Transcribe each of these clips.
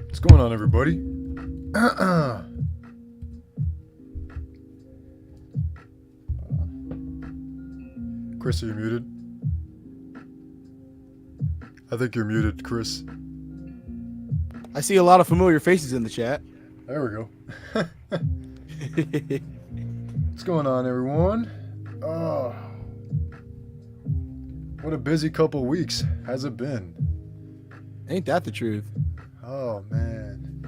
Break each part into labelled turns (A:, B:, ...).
A: What's going on, everybody? Chris, are you muted? I think you're muted, Chris.
B: I see a lot of familiar faces in the chat.
A: There we go. What's going on, everyone? Oh, what a busy couple weeks has it been?
B: Ain't that the truth?
A: Oh man,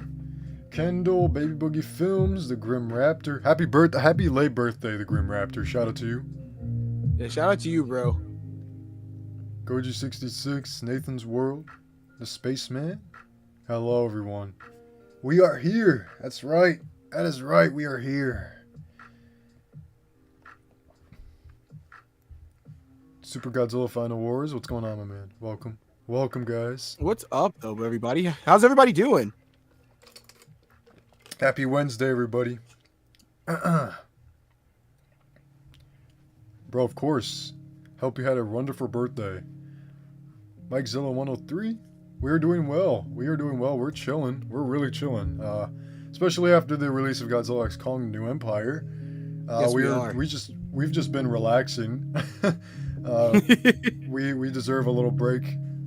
A: Kendall, Baby Boogie Films, the Grim Raptor. Happy late birthday, the Grim Raptor. Shout out to you.
B: Yeah, shout out to you, bro.
A: Goji66, Nathan's World, the Spaceman. Hello, everyone. We are here. That's right. That is right. We are here. Super Godzilla Final Wars. What's going on, my man? Welcome. Welcome, guys.
B: What's up, though, everybody? How's everybody doing?
A: Happy Wednesday, everybody. Bro, of course. Hope you had a wonderful birthday. MikeZilla103. We are doing well. We are doing well. We're chilling. We're really chilling. Especially after the release of Godzilla X Kong: New Empire.
B: Yes, we are.
A: We've just been relaxing. We deserve a little break,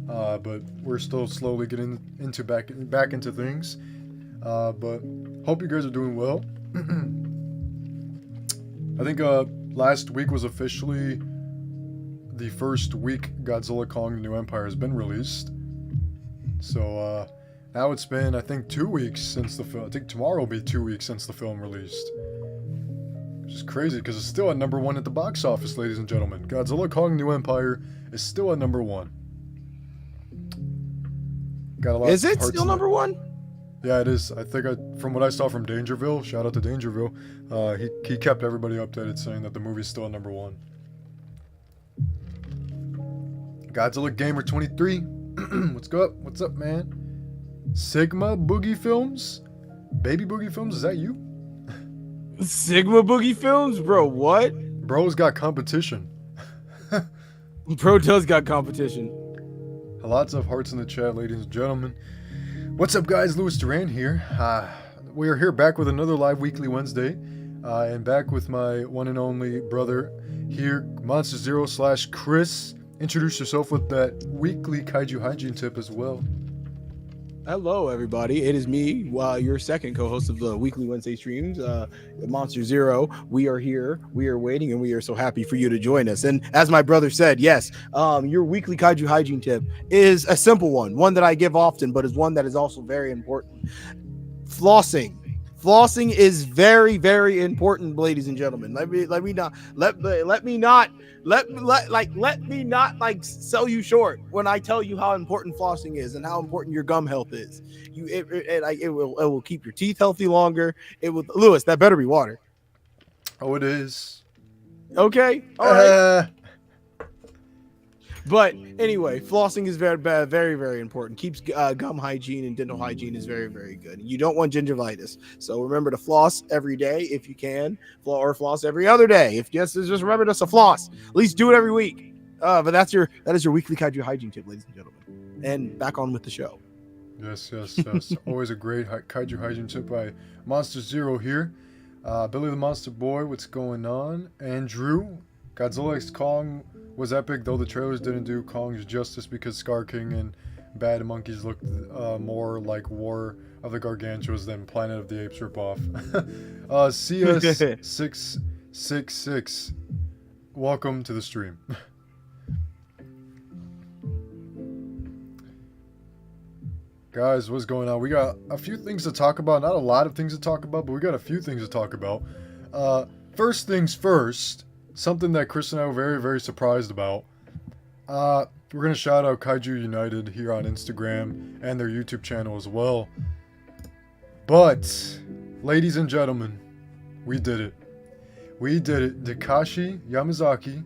A: but we're still slowly getting back into things. But hope you guys are doing well. I think last week was officially the first week Godzilla Kong: New Empire has been released. So now it's been, I think, 2 weeks since the film. I think tomorrow will be 2 weeks since the film released. Which is crazy because it's still at number 1 at the box office, ladies and gentlemen. Godzilla Kong: New Empire is still at number 1. Got a lot.
B: Is it still number 1?
A: Yeah, it is. I think from what I saw from Dangerville, shout out to Dangerville, he kept everybody updated saying that the movie's still at number 1. Godzilla Gamer 23, what's up, man? Sigma Boogie Films, Baby Boogie Films, is that you?
B: Sigma Boogie Films, bro. What?
A: Bro's got competition.
B: Bro does got competition.
A: Lots of hearts in the chat, ladies and gentlemen. What's up, guys? Louis Duran here. We are here back with another live weekly Wednesday, and back with my one and only brother here, Monster Zero / Chris. Introduce yourself with that weekly kaiju hygiene tip as well.
B: Hello, everybody. It is me, your second co-host of the weekly Wednesday streams, Monster Zero. We are here. We are waiting, and we are so happy for you to join us. And as my brother said, yes, your weekly kaiju hygiene tip is a simple one that I give often, but is one that is also very important. Flossing. Flossing is very, very important, ladies and gentlemen. Let me not sell you short when I tell you how important flossing is and how important your gum health is. It will keep your teeth healthy longer. Lewis, that better be water.
A: Oh, it is.
B: Okay. All right. But anyway, flossing is very, very, very important. Keeps gum hygiene and dental hygiene is very, very good. You don't want gingivitis, so remember to floss every day if you can, or floss every other day. If just remember to floss. At least do it every week. But that is your weekly kaiju hygiene tip, ladies and gentlemen. And back on with the show.
A: Yes. Always a great kaiju hygiene tip by Monster Zero here. Billy the Monster Boy, what's going on? Andrew, Godzilla X Kong was epic, though the trailers didn't do Kong's justice because Scar King and Bad Monkeys looked more like War of the Gargantuas than Planet of the Apes ripoff. CS666, welcome to the stream. Guys, what's going on? We got a few things to talk about. Not a lot of things to talk about, but we got a few things to talk about. First things first. Something that Chris and I were very, very surprised about. We're going to shout out Kaiju United here on Instagram and their YouTube channel as well. But, ladies and gentlemen, we did it. We did it. Takashi Yamazaki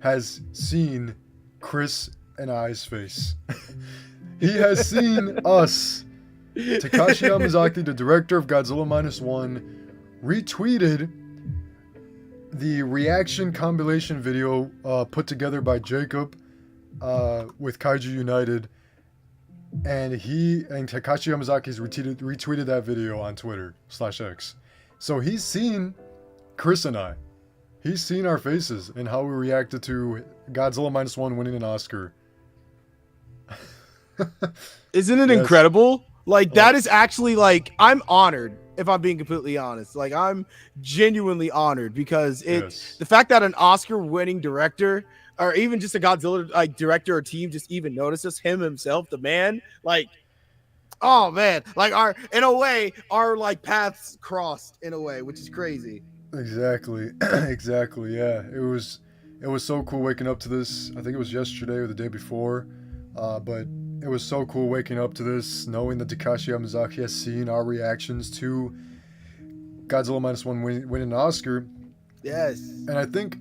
A: has seen Chris and I's face. He has seen us. Takashi Yamazaki, the director of Godzilla -1, retweeted the reaction compilation video put together by Jacob with Kaiju United, and Takashi Yamazaki's retweeted that video on Twitter /X. So he's seen Chris and I. He's seen our faces and how we reacted to Godzilla -1 winning an Oscar.
B: Isn't it incredible? Like, that is actually, like, I'm honored. If I'm being completely honest, like, I'm genuinely honored because the fact that an Oscar-winning director, or even just a Godzilla director or team, just even notices him himself, the man, like, oh man, like our paths crossed in a way, which is crazy.
A: Exactly, yeah. It was so cool waking up to this. I think it was yesterday or the day before, but it was so cool waking up to this, knowing that Takashi Yamazaki has seen our reactions to Godzilla -1 winning an Oscar.
B: Yes.
A: And I think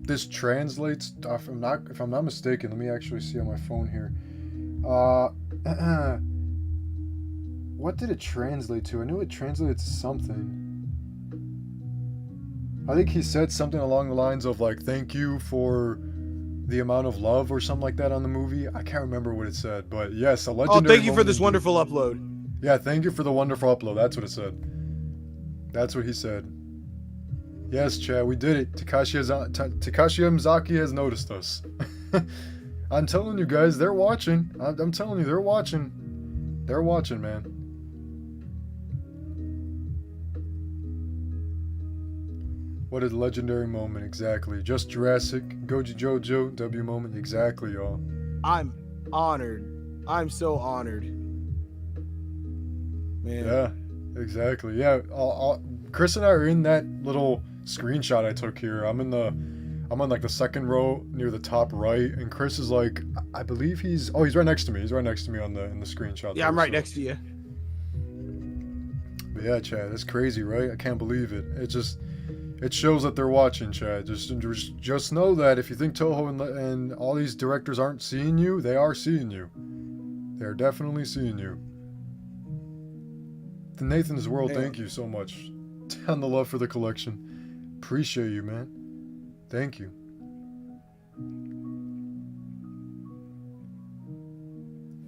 A: this translates, if I'm not mistaken, let me actually see on my phone here. What did it translate to? I knew it translated to something. I think he said something along the lines of, like, thank you for the amount of love or something like that on the movie. I can't remember what it said, but yes, a
B: Oh,
A: legendary.
B: thank you for
A: moment
B: this
A: indeed.
B: wonderful upload.
A: Yeah, thank you for the wonderful upload. That's what it said. That's what he said. Yes, Chad, we did it. Takashi Mizaki has noticed us. I'm telling you guys, they're watching. I'm telling you, they're watching. They're watching, man. What a legendary moment, exactly. Just Jurassic, Goji Jojo, W moment, exactly, y'all.
B: I'm honored. I'm so honored. Man.
A: Yeah, exactly. Yeah, Chris and I are in that little screenshot I took here. I'm on like the second row near the top right, and Chris is like, I believe he's right next to me. He's right next to me in the screenshot.
B: Yeah, I'm right next to you.
A: But yeah, Chad, it's crazy, right? I can't believe it. It shows that they're watching, Chad. Just know that if you think Toho and all these directors aren't seeing you, they are seeing you. They're definitely seeing you. To Nathan's World, thank you so much. On the love for the collection. Appreciate you, man. Thank you.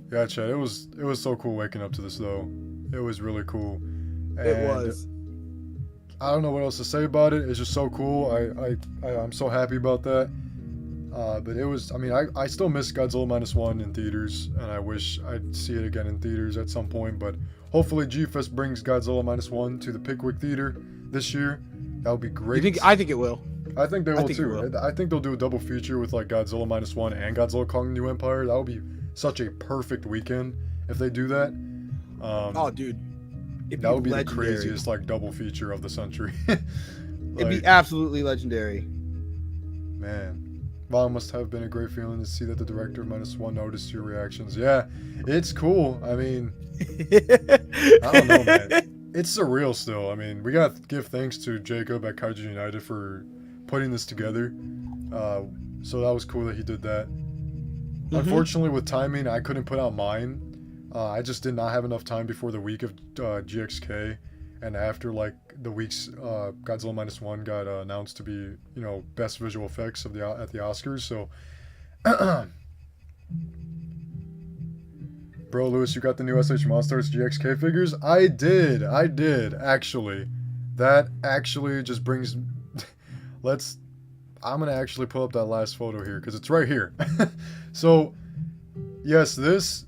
A: Yeah, Chad, it was so cool waking up to this though. It was really cool. And
B: It was.
A: I don't know what else to say about it. It's just so cool. I'm so happy about that. But it was, I mean, I still miss Godzilla -1 in theaters, and I wish I'd see it again in theaters at some point. But hopefully G-Fest brings Godzilla -1 to the Pickwick Theater this year. That would be great.
B: I think it will.
A: I think they will
B: think it
A: too.
B: will.
A: I think they'll do a double feature with like Godzilla -1 and Godzilla Kong New Empire. That would be such a perfect weekend if they do that.
B: Oh, dude.
A: That would be
B: legendary.
A: the craziest like double feature of the century.
B: It'd be absolutely legendary.
A: Man. Wow, must have been a great feeling to see that the director of -1 noticed your reactions. Yeah, it's cool. I mean, I don't know, man. It's surreal still. I mean, we got to give thanks to Jacob at Kaiju United for putting this together. So that was cool that he did that. Unfortunately, with timing, I couldn't put out mine. I just did not have enough time before the week of GXK, and after like the week's Godzilla -1 got announced to be, you know, best visual effects of at the Oscars. So, bro, Lewis, you got the new SH Monsters GXK figures? I did actually. That actually just brings. I'm gonna actually pull up that last photo here because it's right here. So, yes, this.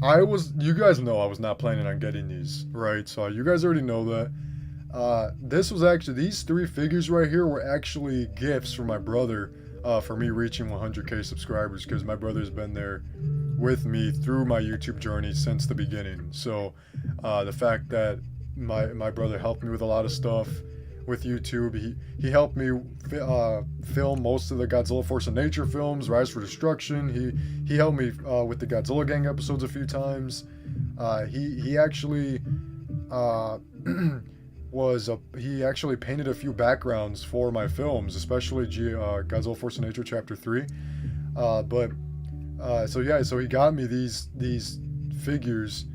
A: You guys know I was not planning on getting these, right? So you guys already know that. This was actually, these 3 figures right here were actually gifts from my brother for me reaching 100k subscribers, because my brother's been there with me through my YouTube journey since the beginning. So the fact that my brother helped me with a lot of stuff with YouTube, he helped me film most of the Godzilla Force of Nature films, Rise for Destruction. He helped me with the Godzilla Gang episodes a few times. He actually he actually painted a few backgrounds for my films, especially Godzilla Force of Nature Chapter 3. So he got me these figures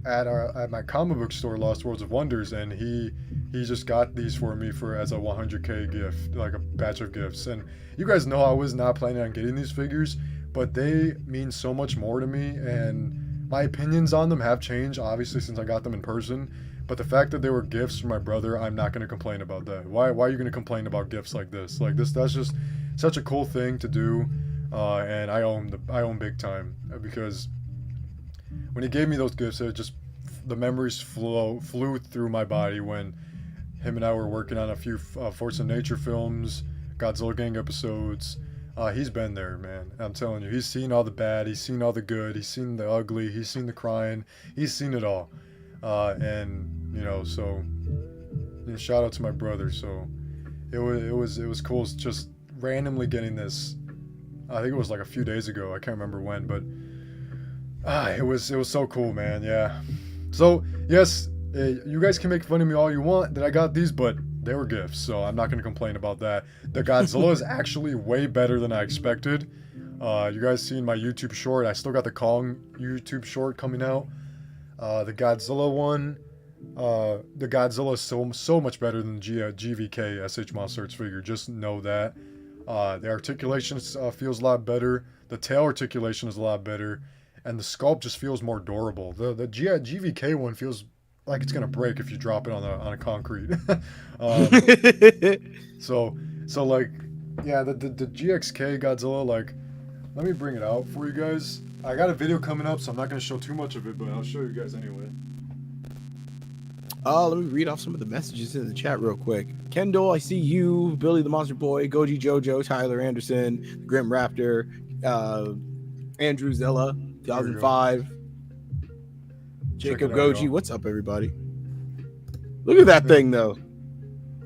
A: at my comic book store, Lost Worlds of Wonders, and he just got these for me as a 100k gift, like a batch of gifts. And you guys know I was not planning on getting these figures, but they mean so much more to me, and my opinions on them have changed, obviously, since I got them in person. But the fact that they were gifts from my brother, I'm not going to complain about that. Why are you going to complain about gifts like this? That's just such a cool thing to do, and I own big time, because when he gave me those gifts, the memories flew through my body when him and I were working on a few Force of Nature films, Godzilla Gang episodes. He's been there, man. I'm telling you, he's seen all the bad, he's seen all the good, he's seen the ugly, he's seen the crying, he's seen it all. And you know, so shout out to my brother. So it was cool just randomly getting this. I think it was like a few days ago. I can't remember when, but it was so cool, man. Yeah. So yes, you guys can make fun of me all you want that I got these, but they were gifts, so I'm not going to complain about that. The Godzilla is actually way better than I expected. You guys seen my YouTube short? I still got the Kong YouTube short coming out. The Godzilla one, the Godzilla is so much better than the GVK SH Monsters figure. Just know that. The articulation feels a lot better. The tail articulation is a lot better, and the sculpt just feels more durable. The GVK one feels like it's gonna break if you drop it on a concrete. So like, yeah, the GXK Godzilla, like, let me bring it out for you guys. I got a video coming up, so I'm not gonna show too much of it, but I'll show you guys anyway.
B: Let me read off some of the messages in the chat real quick. Kendall, I see you. Billy the Monster Boy, Goji Jojo, Tyler Anderson, Grim Raptor, Andrew Zilla, 2005, Jacob Goji. What's up, everybody? Look at that thing, though.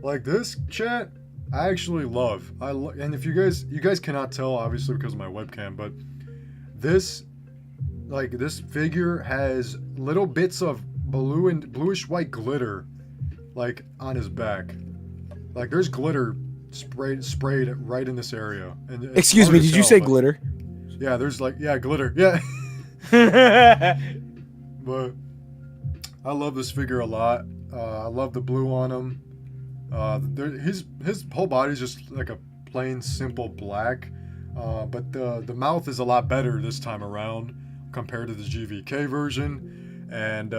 A: Like this chat, I actually love. And if you guys cannot tell, obviously because of my webcam, but this figure has little bits of blue and bluish white glitter, like on his back. Like there's glitter sprayed right in this area. And
B: excuse me, did you say glitter?
A: Yeah, there's glitter. Yeah. But I love this figure a lot. I love the blue on him. His whole body is just like a plain simple black, but the mouth is a lot better this time around compared to the GVK version, and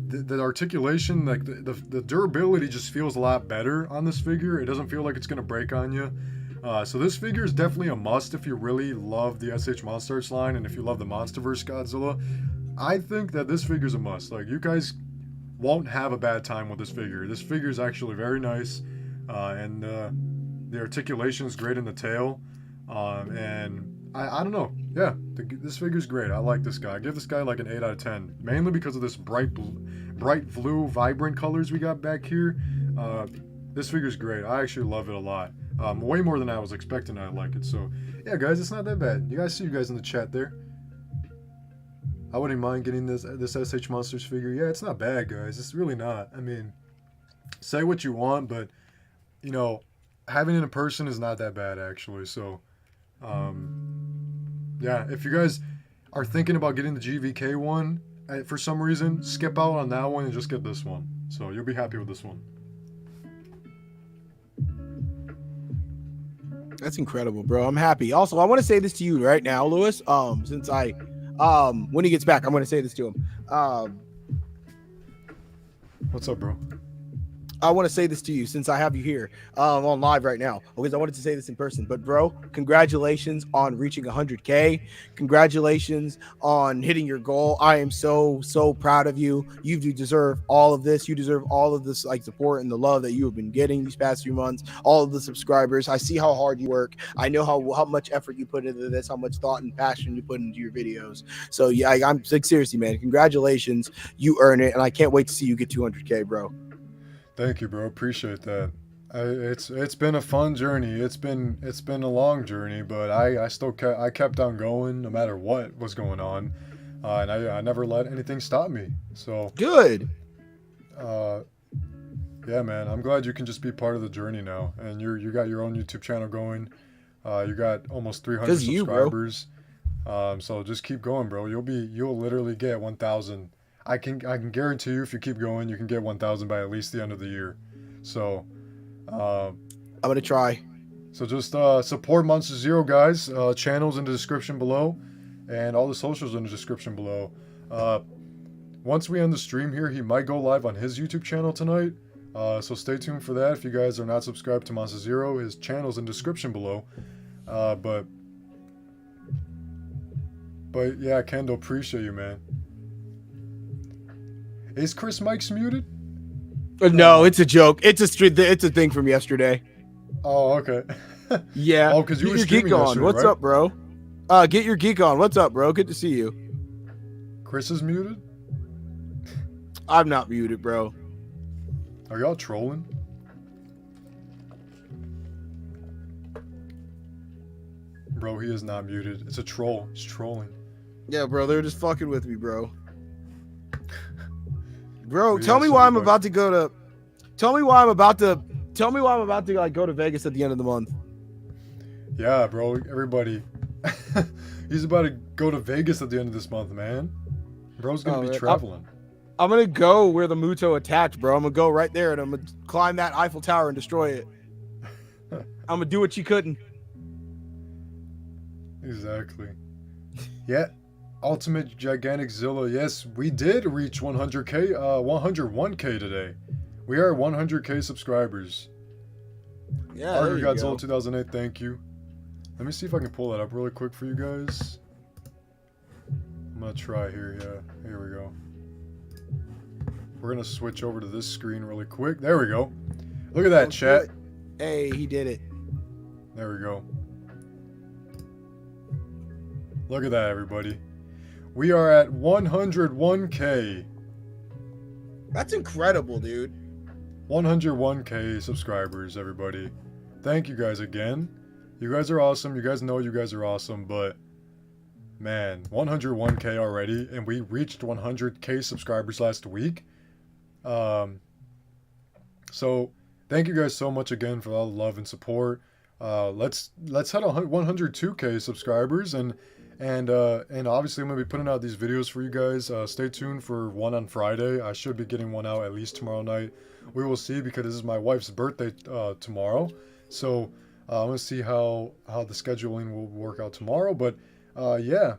A: the articulation, like the durability, just feels a lot better on this figure. It doesn't feel like it's gonna break on you. So this figure is definitely a must if you really love the SH Monsters line and if you love the Monsterverse Godzilla. I think that this figure is a must. Like, you guys won't have a bad time with this figure. This figure is actually very nice, and the articulation is great in the tail, and I don't know. Yeah, this figure is great. I like this guy. I give this guy like an 8 out of 10, mainly because of this bright blue, vibrant colors we got back here. This figure is great. I actually love it a lot. Way more than I was expecting. I like it. So yeah, guys, it's not that bad. You guys see you guys in the chat there. I wouldn't mind getting this SH Monsters figure. Yeah, it's not bad, guys. It's really not. I mean, say what you want, but you know, having it in person is not that bad actually. So yeah, if you guys are thinking about getting the GVK one for some reason, skip out on that one and just get this one. So you'll be happy with this one.
B: That's incredible, bro. I'm happy. Also, I want to say this to you right now, Lewis. Since when he gets back, I'm going to say this to him.
A: What's up, bro?
B: I want to say this to you since I have you here on live right now, because I wanted to say this in person. But bro, congratulations on reaching 100K. Congratulations on hitting your goal. I am so proud of you. You deserve all of this. You deserve all of this like support and the love that you have been getting these past few months. All of the subscribers. I see how hard you work. I know how much effort you put into this, how much thought and passion you put into your videos. So yeah, I'm like, seriously, man. Congratulations. You earn it, and I can't wait to see you get 200K, bro.
A: Thank you, bro. Appreciate that. It's been a fun journey. It's been a long journey, but I kept on going no matter what was going on, and I never let anything stop me. So
B: good.
A: Yeah, man. I'm glad you can just be part of the journey now, and you got your own YouTube channel going. You got almost 300 subscribers. So just keep going, bro. You'll literally get 1,000. I can guarantee you, if you keep going, you can get 1,000 by at least the end of the year. So,
B: I'm gonna try.
A: So just support Monster Zero, guys. Channels in the description below, and all the socials in the description below. Once we end the stream here, he might go live on his YouTube channel tonight. So stay tuned for that. If you guys are not subscribed to Monster Zero, his channel's in the description below. But yeah, Kendall, appreciate you, man. Is Chris Mikes muted?
B: No, it's a joke. It's a thing from yesterday.
A: Oh, okay.
B: Yeah.
A: Oh, because you were streaming yesterday,
B: What's
A: right?
B: up, bro? Get your geek on. What's up, bro? Good to see you.
A: Chris is muted?
B: I'm not muted, bro.
A: Are y'all trolling? Bro, he is not muted. It's a troll. It's trolling.
B: Yeah, bro. They're just fucking with me, bro. Bro, tell me why I'm about to go to. Tell me why I'm about to like go to Vegas at the end of the month.
A: Yeah, bro. Everybody, he's about to go to Vegas at the end of this month, man. Bro's gonna be traveling.
B: I'm gonna go where the Muto attacked, bro. I'm gonna go right there and I'm gonna climb that Eiffel Tower and destroy it. I'm gonna do what you couldn't.
A: Exactly. Yeah. Ultimate Gigantic Zilla. Yes, we did reach 100k, 101k today. We are 100k subscribers.
B: Yeah,
A: Arger
B: there you
A: Godzilla
B: go.
A: 2008, thank you. Let me see if I can pull that up really quick for you guys. I'm gonna try here, yeah. Here we go. We're gonna switch over to this screen really quick. There we go. Look at that,
B: Don't do
A: chat.
B: it. Hey, he did it.
A: There we go. Look at that, everybody. We are at 101k.
B: That's incredible, dude.
A: 101k subscribers, everybody. Thank you guys again. You guys are awesome. You guys know you guys are awesome, but man, 101k already, and we reached 100k subscribers last week. So thank you guys so much again for all the love and support. Let's hit 102k subscribers, and obviously I'm gonna be putting out these videos for you guys. Stay tuned for one on Friday. I should be getting one out at least tomorrow night. We will see, because this is my wife's birthday tomorrow. So I'm gonna see how the scheduling will work out tomorrow. But yeah,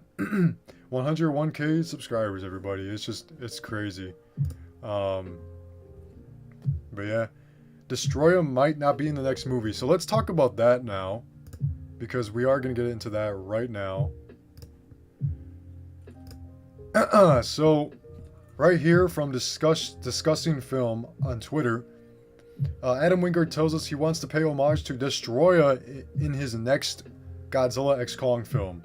A: 101k subscribers, everybody. It's crazy. But yeah, Destroya might not be in the next movie. So let's talk about that now, because we are gonna get into that right now. So, right here from Discussing Film on Twitter, Adam Wingard tells us he wants to pay homage to Destroya in his next Godzilla x Kong film.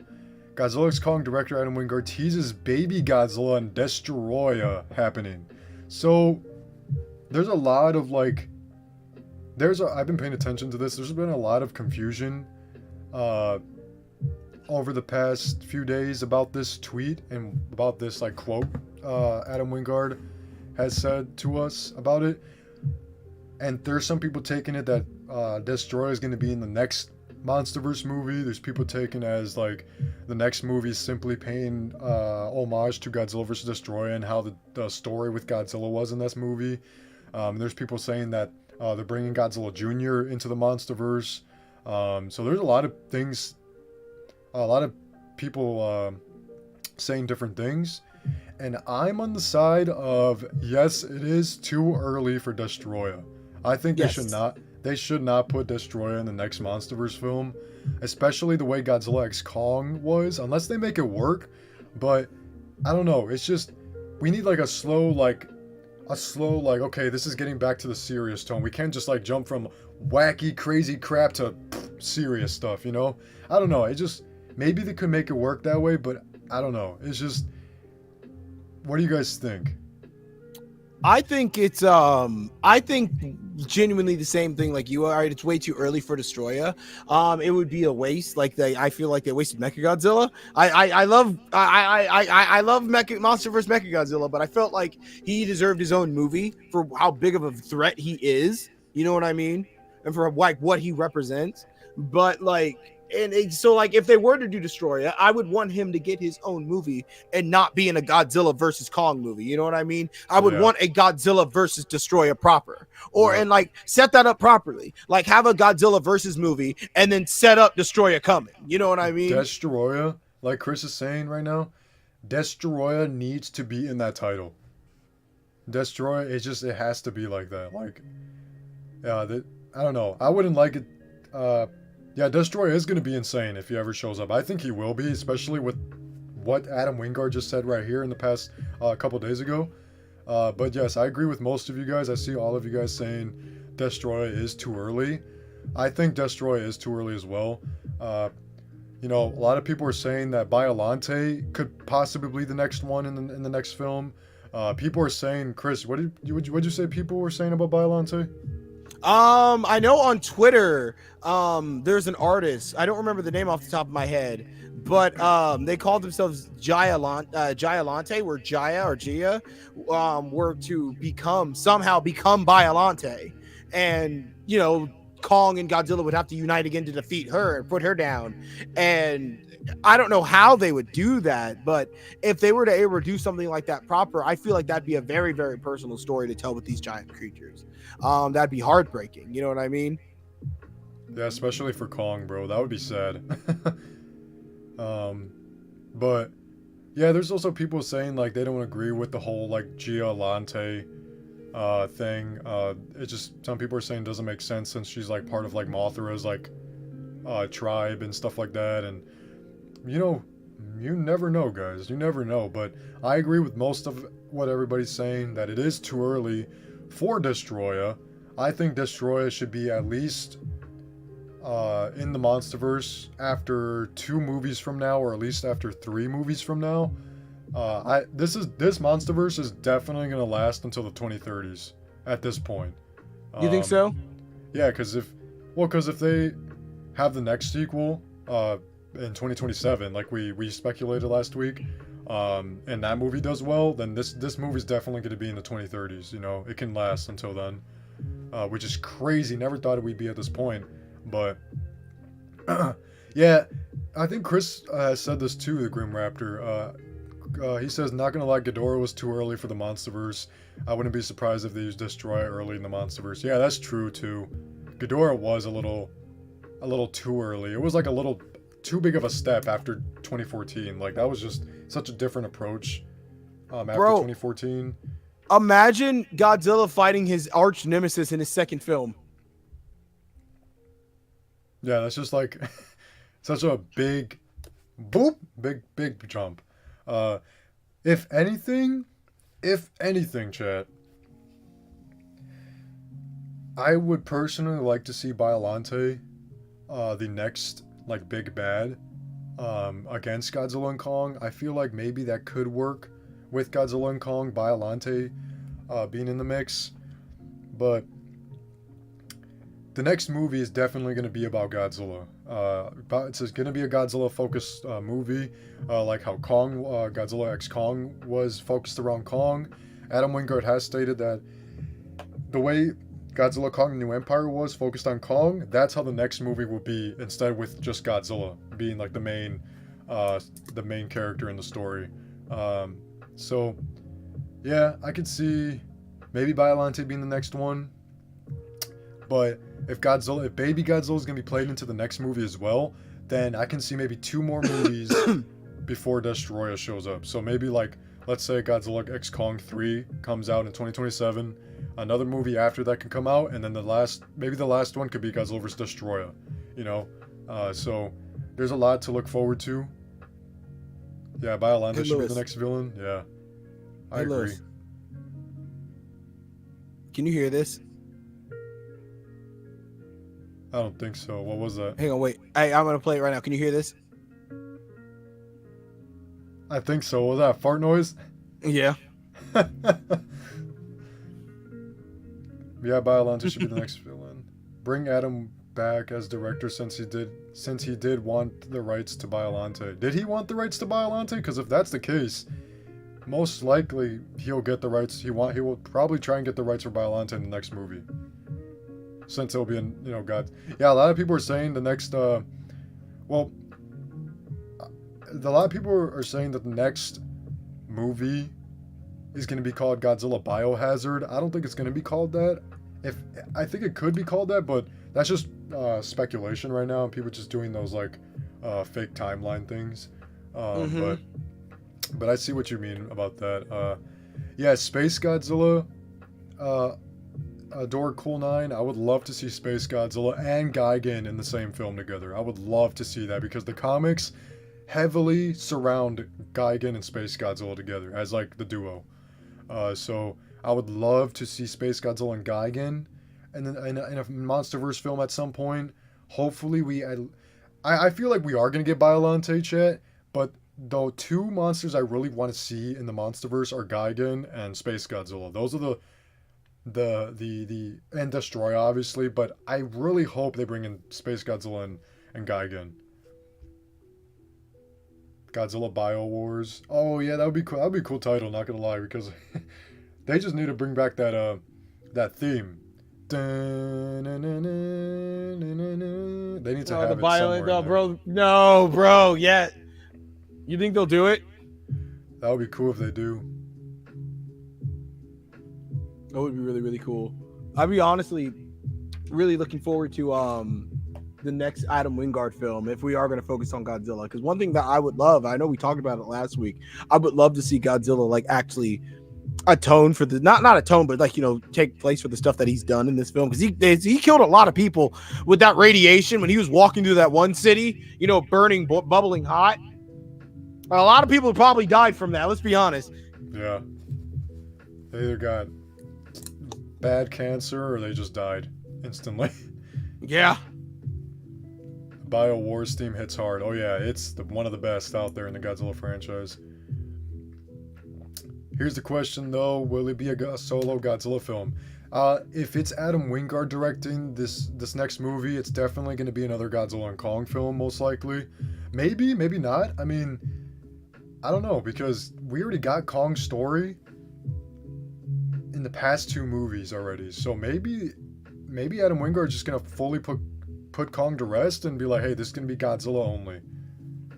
A: Godzilla x Kong director Adam Wingard teases Baby Godzilla and Destroya happening. So, there's a lot of like, I've been paying attention to this. There's been a lot of confusion over the past few days about this tweet and about this like quote Adam Wingard has said to us about it. And there's some people taking it that Destroya is going to be in the next Monsterverse movie. There's people taking it as like the next movie is simply paying homage to Godzilla vs. Destroya and how the story with Godzilla was in this movie. There's people saying that they're bringing Godzilla Jr. into the Monsterverse. So there's a lot of things, a lot of people saying different things. And I'm on the side of, yes, it is too early for Destroya. I think
B: Yes.
A: they should not put Destroya in the next Monsterverse film, especially the way Godzilla x Kong was, unless they make it work. But I don't know, it's just, we need like a slow, okay, this is getting back to the serious tone. We can't just like jump from wacky, crazy crap to serious stuff, you know? I don't know, it just, maybe they could make it work that way, but I don't know. It's just, what do you guys think?
B: I think it's genuinely the same thing like you are. It's way too early for Destroya. It would be a waste. I feel like they wasted Mechagodzilla. I love Monsterverse Mechagodzilla, but I felt like he deserved his own movie for how big of a threat he is. You know what I mean? And for like what he represents. But like, so like if they were to do Destroya, I would want him to get his own movie and not be in a Godzilla versus Kong movie. You know what I mean? I would want a Godzilla versus Destroya proper, and like set that up properly. Like have a Godzilla versus movie and then set up Destroya coming. You know what I mean?
A: Destroya, like Chris is saying right now, Destroya needs to be in that title. Destroya, it has to be like that. Like, yeah, I don't know. I wouldn't like it. Yeah, Destroya is going to be insane if he ever shows up. I think he will be, especially with what Adam Wingard just said right here in the past couple days ago. But yes, I agree with most of you guys. I see all of you guys saying Destroya is too early. I think Destroya is too early as well. You know, a lot of people are saying that Biollante could possibly be the next one in the next film. People are saying, Chris, what did you say people were saying about Biollante?
B: I know on Twitter, there's an artist. I don't remember the name off the top of my head, but they called themselves Gialante, where Jaya or Gia were to somehow become Biollante, and you know, Kong and Godzilla would have to unite again to defeat her and put her down. And I don't know how they would do that, but if they were to ever do something like that proper, I feel like that'd be a very, very personal story to tell with these giant creatures. That'd be heartbreaking. You know what I mean?
A: Yeah, especially for Kong, bro. That would be sad. But yeah, there's also people saying like they don't agree with the whole like Gia Lante thing. It just some people are saying it doesn't make sense since she's like part of like Mothra's like tribe and stuff like that. And you know, you never know, guys. You never know. But I agree with most of what everybody's saying that it is too early for Destroya. I think Destroya should be at least in the Monsterverse after 2 movies from now, or at least after 3 movies from now. This Monsterverse is definitely gonna last until the 2030s at this point.
B: You think so?
A: Yeah, because if they have the next sequel in 2027, like we speculated last week, and that movie does well, then this movie's definitely going to be in the 2030s. You know, it can last until then, which is crazy. Never thought we'd be at this point, but yeah, I think Chris said this too. The Grim Raptor. He says, not gonna lie, Ghidorah was too early for the Monsterverse. I wouldn't be surprised if they used Destroy early in the Monsterverse. Yeah, that's true too. Ghidorah was a little too early. It was like a little too big of a step after 2014. Like that was just such a different approach after 2014.
B: Imagine Godzilla fighting his arch nemesis in his second film.
A: Yeah, that's just like such a big big jump. If anything, chat, I would personally like to see Biollante, the next like big bad, against Godzilla and Kong. I feel like maybe that could work with Godzilla and Kong, Biollante, being in the mix, but the next movie is definitely going to be about Godzilla. It's going to be a Godzilla-focused movie, like how Godzilla X Kong was focused around Kong. Adam Wingard has stated that the way Godzilla Kong New Empire was focused on Kong, that's how the next movie will be, instead with just Godzilla being like the main character in the story. So, yeah, I could see maybe Biollante being the next one, but if Baby Godzilla is going to be played into the next movie as well, then I can see maybe 2 more movies before Destroya shows up. So maybe like, let's say Godzilla X Kong 3 comes out in 2027, another movie after that can come out, and then the last one could be Godzilla vs. Destroya, you know? So there's a lot to look forward to. Yeah, Biollante should be the next villain. Yeah, I agree.
B: Lewis. Can you hear this?
A: I don't think so. What was that?
B: Hang on, wait. I'm gonna play it right now. Can you hear this?
A: I think so. Was that a fart noise?
B: Yeah.
A: Yeah, Biollante should be the next villain. Bring Adam back as director since he did want the rights to Biollante. Did he want the rights to Biollante? Because if that's the case, most likely he'll get the rights he will probably try and get the rights for Biollante in the next movie. Since it'll be in, you know, God. Yeah, a lot of people are saying the next, a lot of people are saying that the next movie is going to be called Godzilla Biohazard. I don't think it's going to be called that. I think it could be called that, but that's just speculation right now. People just doing those like fake timeline things. But I see what you mean about that. Yeah, Space Godzilla. Adore Cool 9. I would love to see Space Godzilla and Gigan in the same film together. I would love to see that because the comics heavily surround Gigan and Space Godzilla together as like the duo. So I would love to see Space Godzilla and Gigan, and then in a Monsterverse film at some point. Hopefully I feel like we are gonna get Biollante, chat, but the 2 monsters I really want to see in the Monsterverse are Gigan and Space Godzilla. Those are the and Destroy obviously, but I really hope they bring in Space Godzilla and Gigan. Godzilla Bio Wars. Oh yeah, that would be cool. That would be a cool title, not gonna lie, because they just need to bring back that theme. They need to have it somewhere.
B: No, bro. No, bro. Yeah. You think they'll do it?
A: That would be cool if they do.
B: That would be really, really cool. I'd be honestly really looking forward to the next Adam Wingard film if we are going to focus on Godzilla. Because one thing that I would love, I know we talked about it last week, I would love to see Godzilla like actually atone for the not atone, but like, you know, take place for the stuff that he's done in this film, because he killed a lot of people with that radiation when he was walking through that one city, you know, burning, bubbling hot. A lot of people probably died from that. Let's be honest.
A: Yeah. They either got bad cancer or they just died instantly.
B: Yeah.
A: BioWars theme hits hard. Oh yeah, it's one of the best out there in the Godzilla franchise. Here's the question though, will it be a solo Godzilla film? If it's Adam Wingard directing this next movie, it's definitely going to be another Godzilla and Kong film, most likely. Maybe, maybe not. I mean, I don't know, because we already got Kong's story in the past 2 movies already. So maybe Adam Wingard's just going to fully put Kong to rest and be like, hey, this is going to be Godzilla only.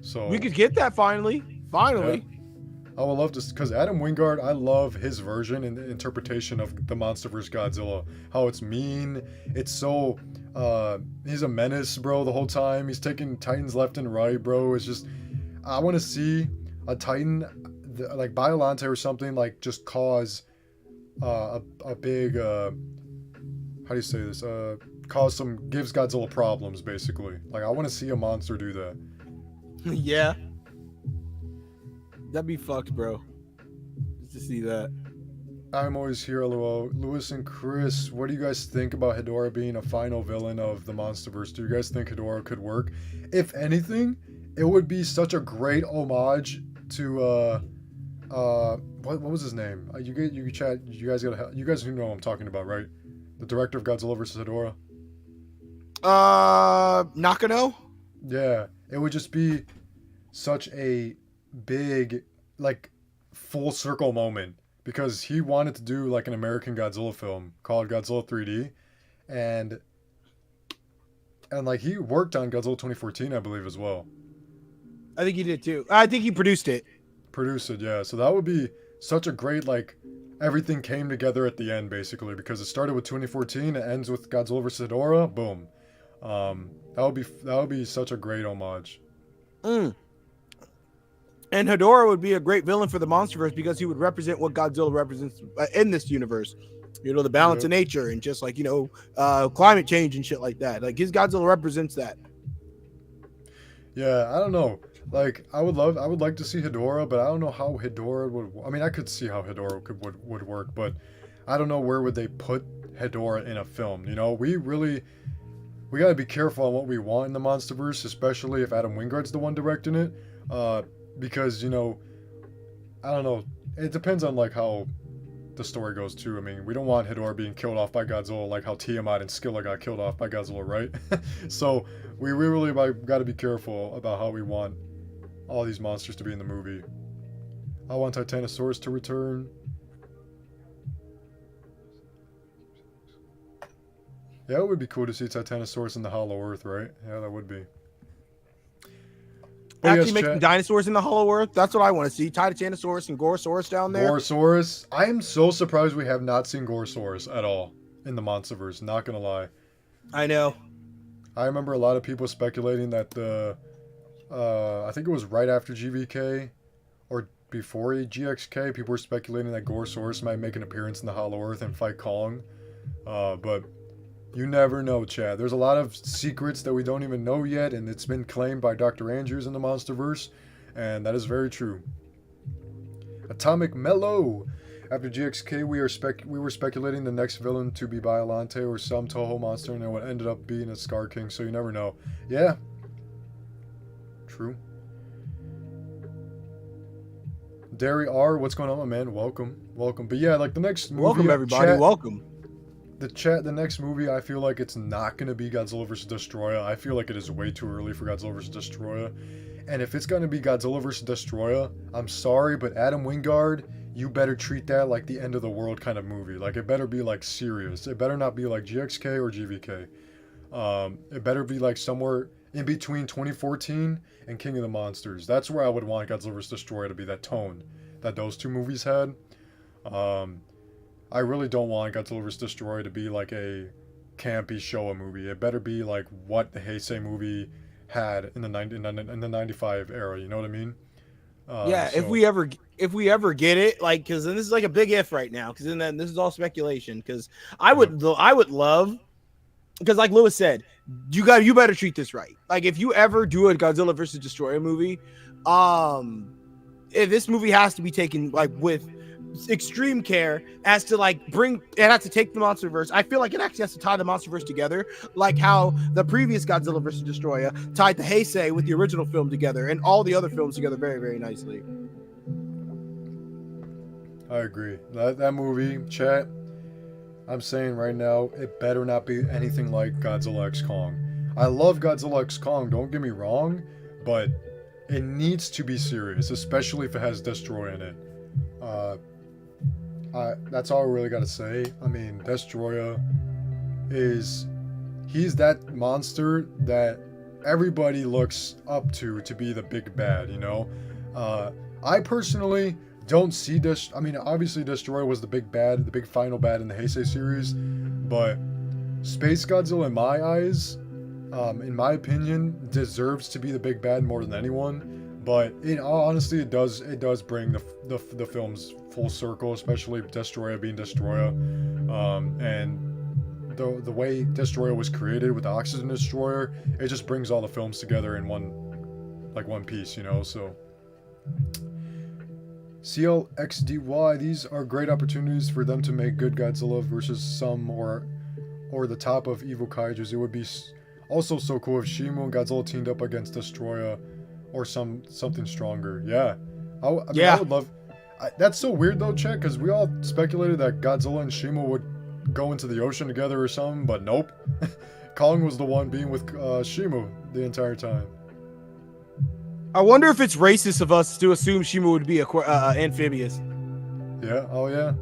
A: So
B: We could get that finally. Finally.
A: Yeah. I would love to, because Adam Wingard, I love his version and the interpretation of the Monsterverse Godzilla. How it's mean, it's so, he's a menace, bro, the whole time. He's taking Titans left and right, bro. It's just, I want to see a Titan, like Biollante or something, like just cause a big, how do you say this? Gives Godzilla problems, basically. Like, I want to see a monster do that.
B: Yeah. That'd be fucked, bro. Just to see that.
A: I'm always here, LOL. Lewis and Chris, what do you guys think about Hedorah being a final villain of the Monsterverse? Do you guys think Hedorah could work? If anything, it would be such a great homage to what was his name? You guys who know what I'm talking about, right? The director of Godzilla vs. Hedorah.
B: Nakano?
A: Yeah, it would just be such a big, like, full circle moment, because he wanted to do like an American Godzilla film called Godzilla 3D, and like he worked on Godzilla 2014, I believe, as well.
B: I think he did too. I think he produced it.
A: Yeah. So that would be such a great, like, everything came together at the end, basically, because it started with 2014, it ends with Godzilla vs. Hedorah, boom. That would be such a great homage.
B: And Hedorah would be a great villain for the Monsterverse, because he would represent what Godzilla represents in this universe. You know, the balance of nature and just like, you know, climate change and shit like that. Like, his Godzilla represents that.
A: Yeah, I don't know. Like, I would like to see Hedorah, but I don't know how Hedorah would. I mean, I could see how Hedorah would work, but I don't know where would they put Hedorah in a film. You know, we got to be careful on what we want in the Monsterverse, especially if Adam Wingard's the one directing it. Because, you know, I don't know, it depends on like how the story goes too. I mean, we don't want Hedorah being killed off by Godzilla like how Tiamat and Skilla got killed off by Godzilla, right? So we really got to be careful about how we want all these monsters to be in the movie. I want Titanosaurus to return. Yeah, it would be cool to see Titanosaurus in the Hollow Earth, right? Yeah, that would be.
B: Actually, make some dinosaurs in the Hollow Earth. That's what I want to see. Titanosaurus and Gorosaurus down there.
A: Gorosaurus. I am so surprised we have not seen Gorosaurus at all in the Monsterverse. Not gonna lie.
B: I know.
A: I remember a lot of people speculating that I think it was right after GVK or before GXK, people were speculating that Gorosaurus might make an appearance in the Hollow Earth and fight Kong. But you never know, Chad. There's a lot of secrets that we don't even know yet, and it's been claimed by Dr. Andrews in the Monsterverse, and that is very true. Atomic Mellow. After GXK, we were speculating the next villain to be Biollante or some Toho monster, and it ended up being a Scar King, so you never know. Yeah. True. Derry R, what's going on, my man? Welcome. But yeah, like the next movie.
B: Welcome, everybody.
A: Chat,
B: welcome.
A: The next movie, I feel like it's not going to be Godzilla vs. Destroyer. I feel like it is way too early for Godzilla vs. Destroyer. And if it's going to be Godzilla vs. Destroyer, I'm sorry, but Adam Wingard, you better treat that like the end of the world kind of movie. Like, it better be like serious. It better not be like GXK or GVK. It better be like somewhere in between 2014 and King of the Monsters. That's where I would want Godzilla vs. Destroyer to be, that tone that those two movies had. I really don't want Godzilla vs. Destroyer to be like a campy Showa movie. It better be like what the Heisei movie had in the 95 era. You know what I mean?
B: Yeah,
A: So
B: if we ever get it, like, because this is like a big if right now, because then this is all speculation. Because I would love, because like Lewis said, you better treat this right. Like, if you ever do a Godzilla versus Destroyer movie, if this movie has to be taken like with extreme care as to like it has to take the Monsterverse. I feel like it actually has to tie the Monsterverse together, like how the previous Godzilla vs. Destroyer tied the Heisei with the original film together and all the other films together very, very nicely.
A: I agree. That movie, chat, I'm saying right now, it better not be anything like Godzilla X Kong. I love Godzilla X Kong, don't get me wrong, but it needs to be serious, especially if it has Destroy in it. That's all I really gotta say. I mean, Destroya he's that monster that everybody looks up to be the big bad, you know? I personally don't see I mean, obviously Destroya was the big bad, the big final bad in the Heisei series, but Space Godzilla, in my eyes, in my opinion, deserves to be the big bad more than anyone. But honestly, it does bring the films full circle, especially Destroya being Destroya, and the way Destroya was created with the Oxygen Destroyer, it just brings all the films together in one piece, you know. So CLXDY, these are great opportunities for them to make good Godzilla versus some or the top of evil kaijus. It would be also so cool if Shimu and Godzilla teamed up against Destroya. Or something stronger. Yeah. I would love... that's so weird though, Chet, because we all speculated that Godzilla and Shima would go into the ocean together or something, but nope. Kong was the one being with Shima the entire time.
B: I wonder if it's racist of us to assume Shima would be amphibious.
A: Yeah, oh yeah.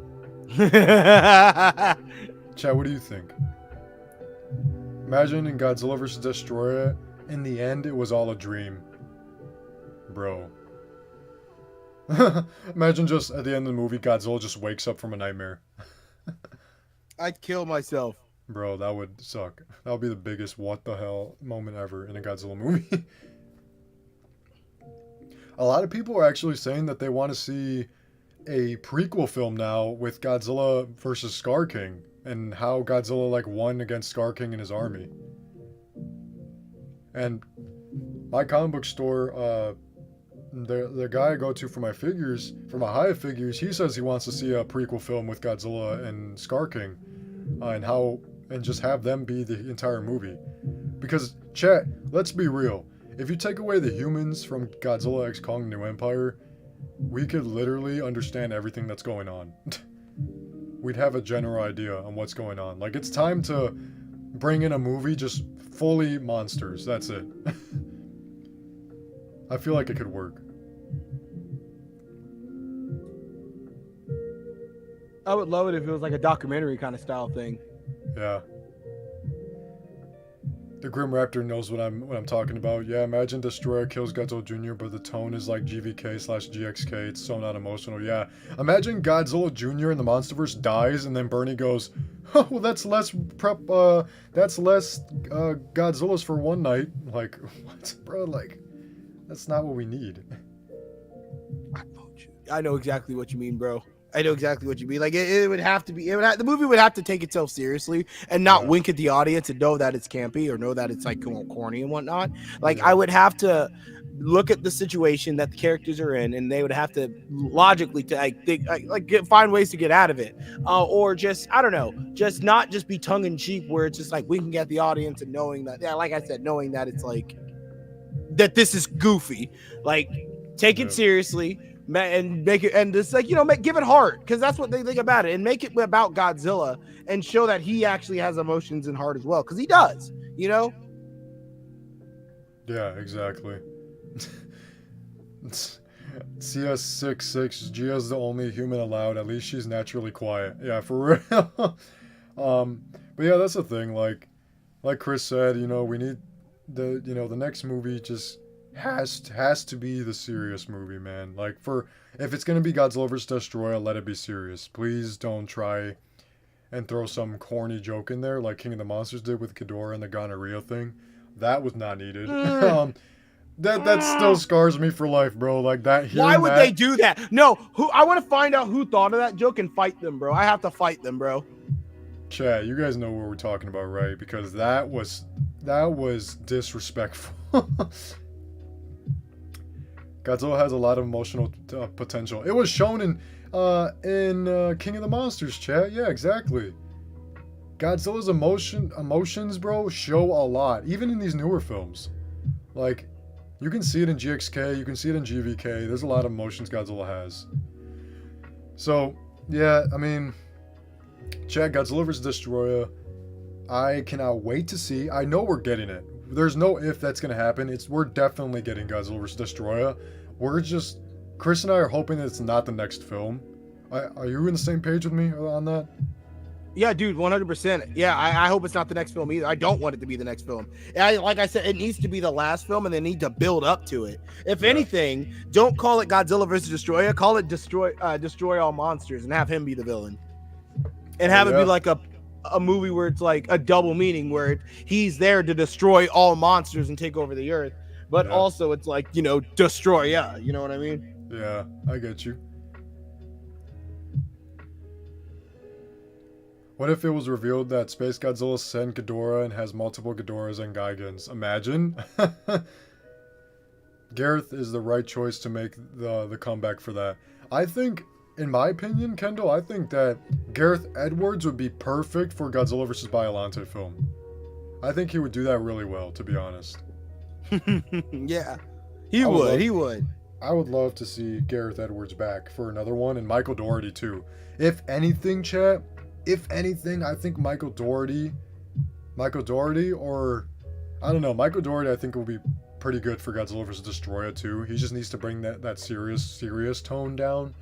A: Chet, what do you think? Imagine in Godzilla vs. Destroyer, in the end, it was all a dream. Bro. Imagine just at the end of the movie, Godzilla just wakes up from a nightmare.
B: I'd kill myself.
A: Bro, that would suck. That would be the biggest what the hell moment ever in a Godzilla movie. A lot of people are actually saying that they want to see a prequel film now with Godzilla versus Scar King and how Godzilla like won against Scar King and his army. And my comic book store, the guy I go to for my Hive figures, he says he wants to see a prequel film with Godzilla and Scar King, and just have them be the entire movie. Because, chat, let's be real. If you take away the humans from Godzilla X Kong New Empire, we could literally understand everything that's going on. We'd have a general idea on what's going on. Like, it's time to bring in a movie just fully monsters. That's it. I feel like it could work.
B: I would love it if it was like a documentary kind of style thing.
A: Yeah. The Grim Raptor knows what I'm talking about. Yeah, imagine Destroyer kills Godzilla Jr., but the tone is like GVK/GXK. It's so not emotional. Yeah. Imagine Godzilla Jr. in the Monsterverse dies, and then Bernie goes, oh, well, that's less Godzillas for one night. Like, what, bro? Like, that's not what we need.
B: I know exactly what you mean, bro. I know exactly what you mean. Like, it would have to be, the movie would have to take itself seriously and not wink at the audience and know that it's campy or know that it's like corny and whatnot. Like, I would have to look at the situation that the characters are in, and they would have to logically find ways to get out of it, or just, I don't know, just not just be tongue in cheek where it's just like winking at the audience and knowing that, yeah, like I said, knowing that it's like that this is goofy. Like, take it seriously. And make it, and it's like, you know, give it heart, because that's what they think about it, and make it about Godzilla and show that he actually has emotions and heart as well, because he does, you know.
A: Yeah, exactly. CS66, Gia's the only human allowed. At least she's naturally quiet. Yeah, for real. But yeah, that's the thing. Like Chris said, you know, we need the next movie just has to be the serious movie, man. Like, if it's gonna be Godzilla vs. Destroyer, let it be serious. Please don't try and throw some corny joke in there like King of the Monsters did with Ghidorah and the gonorrhea thing. That was not needed. That still scars me for life, bro. Like that.
B: Why would they do that? No, I want to find out who thought of that joke and fight them, bro. I have to fight them, bro.
A: Chat, you guys know what we're talking about, right? Because that was disrespectful. Godzilla has a lot of emotional potential. It was shown in King of the Monsters, chat. Yeah, exactly. Godzilla's emotions, bro, show a lot, even in these newer films. Like, you can see it in GXK, you can see it in GVK. There's a lot of emotions Godzilla has. So, yeah, I mean, chat, Godzilla vs. Destroyer, I cannot wait to see. I know we're getting it. There's no if that's going to happen. We're definitely getting Godzilla vs. Destroyer. Chris and I are hoping that it's not the next film. Are you in the same page with me on that?
B: Yeah, dude, 100%. Yeah, I hope it's not the next film either. I don't want it to be the next film. Like I said, it needs to be the last film, and they need to build up to it. If anything, don't call it Godzilla vs. Destroyer. Call it Destroy All Monsters, and have him be the villain. And have it be like a movie where it's like a double meaning, where he's there to destroy all monsters and take over the earth. But also it's like, Destroyah. You know what I mean?
A: Yeah, I get you. What if it was revealed that Space Godzilla sent Ghidorah and has multiple Ghidorahs and Gigands? Imagine. Gareth is the right choice to make the comeback for that. I think, in my opinion, Kendall, I think that Gareth Edwards would be perfect for Godzilla vs. Biollante film. I think he would do that really well, to be honest.
B: Yeah, he would.
A: I would love to see Gareth Edwards back for another one, and Michael Dougherty too. If anything, chat, I think Michael Dougherty, or I don't know, Michael Dougherty I think will be pretty good for Godzilla vs. Destroyer too. He just needs to bring that serious tone down.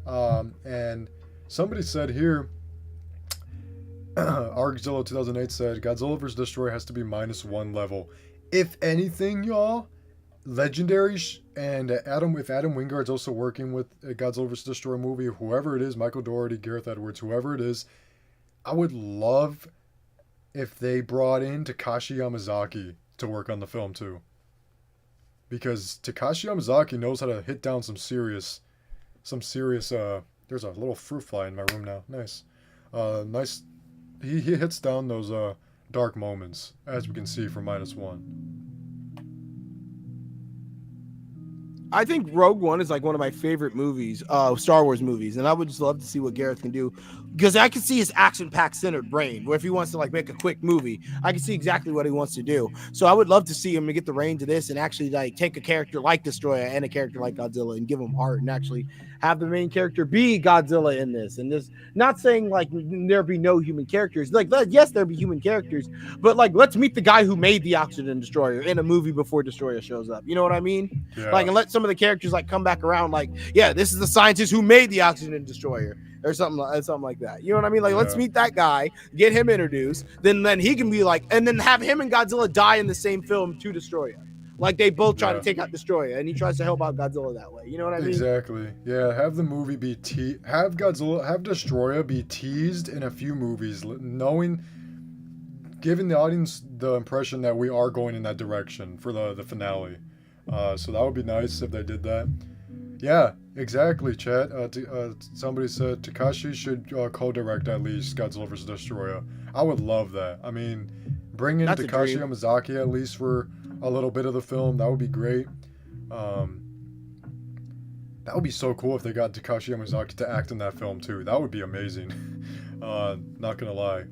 A: And somebody said here, Argzilla 2008 said Godzilla vs. Destroyer has to be -1 level. If anything, y'all, Legendary and if Adam Wingard's also working with a Godzilla vs. Destroyer movie, whoever it is, Michael Dougherty, Gareth Edwards, whoever it is, I would love if they brought in Takashi Yamazaki to work on the film too. Because Takashi Yamazaki knows how to hit down some serious, there's a little fruit fly in my room now. Nice. He hits down those dark moments, as we can see from -1.
B: I think Rogue One is like one of my favorite movies, Star Wars movies, and I would just love to see what Gareth can do, because I can see his action-packed centered brain, where if he wants to like make a quick movie, I can see exactly what he wants to do. So I would love to see him get the reins of this and actually like take a character like Destroyer and a character like Godzilla and give him heart and actually have the main character be Godzilla in this. And this, not saying like there be no human characters, like yes, there be human characters, but like let's meet the guy who made the Oxygen Destroyer in a movie before Destroyer shows up. You know what I mean?
A: Yeah.
B: Like, and let some of the characters like come back around. Like, yeah, this is the scientist who made the Oxygen Destroyer, or something like that. You know what I mean? Like, let's meet that guy, get him introduced, then he can be like, and then have him and Godzilla die in the same film to Destroyer. Like they both try to take out Destroyer, and he tries to help out Godzilla that way. You know what I mean?
A: Exactly. Yeah. Have the movie be have Destroyer be teased in a few movies, giving the audience the impression that we are going in that direction for the finale. So that would be nice if they did that. Yeah, exactly, chat. Somebody said Takashi should co-direct at least Godzilla vs. Destroyer. I would love that. I mean, bring in Takashi Yamazaki at least for a little bit of the film. That would be great. That would be so cool if they got Takashi Yamazaki to act in that film too. That would be amazing. Not gonna lie.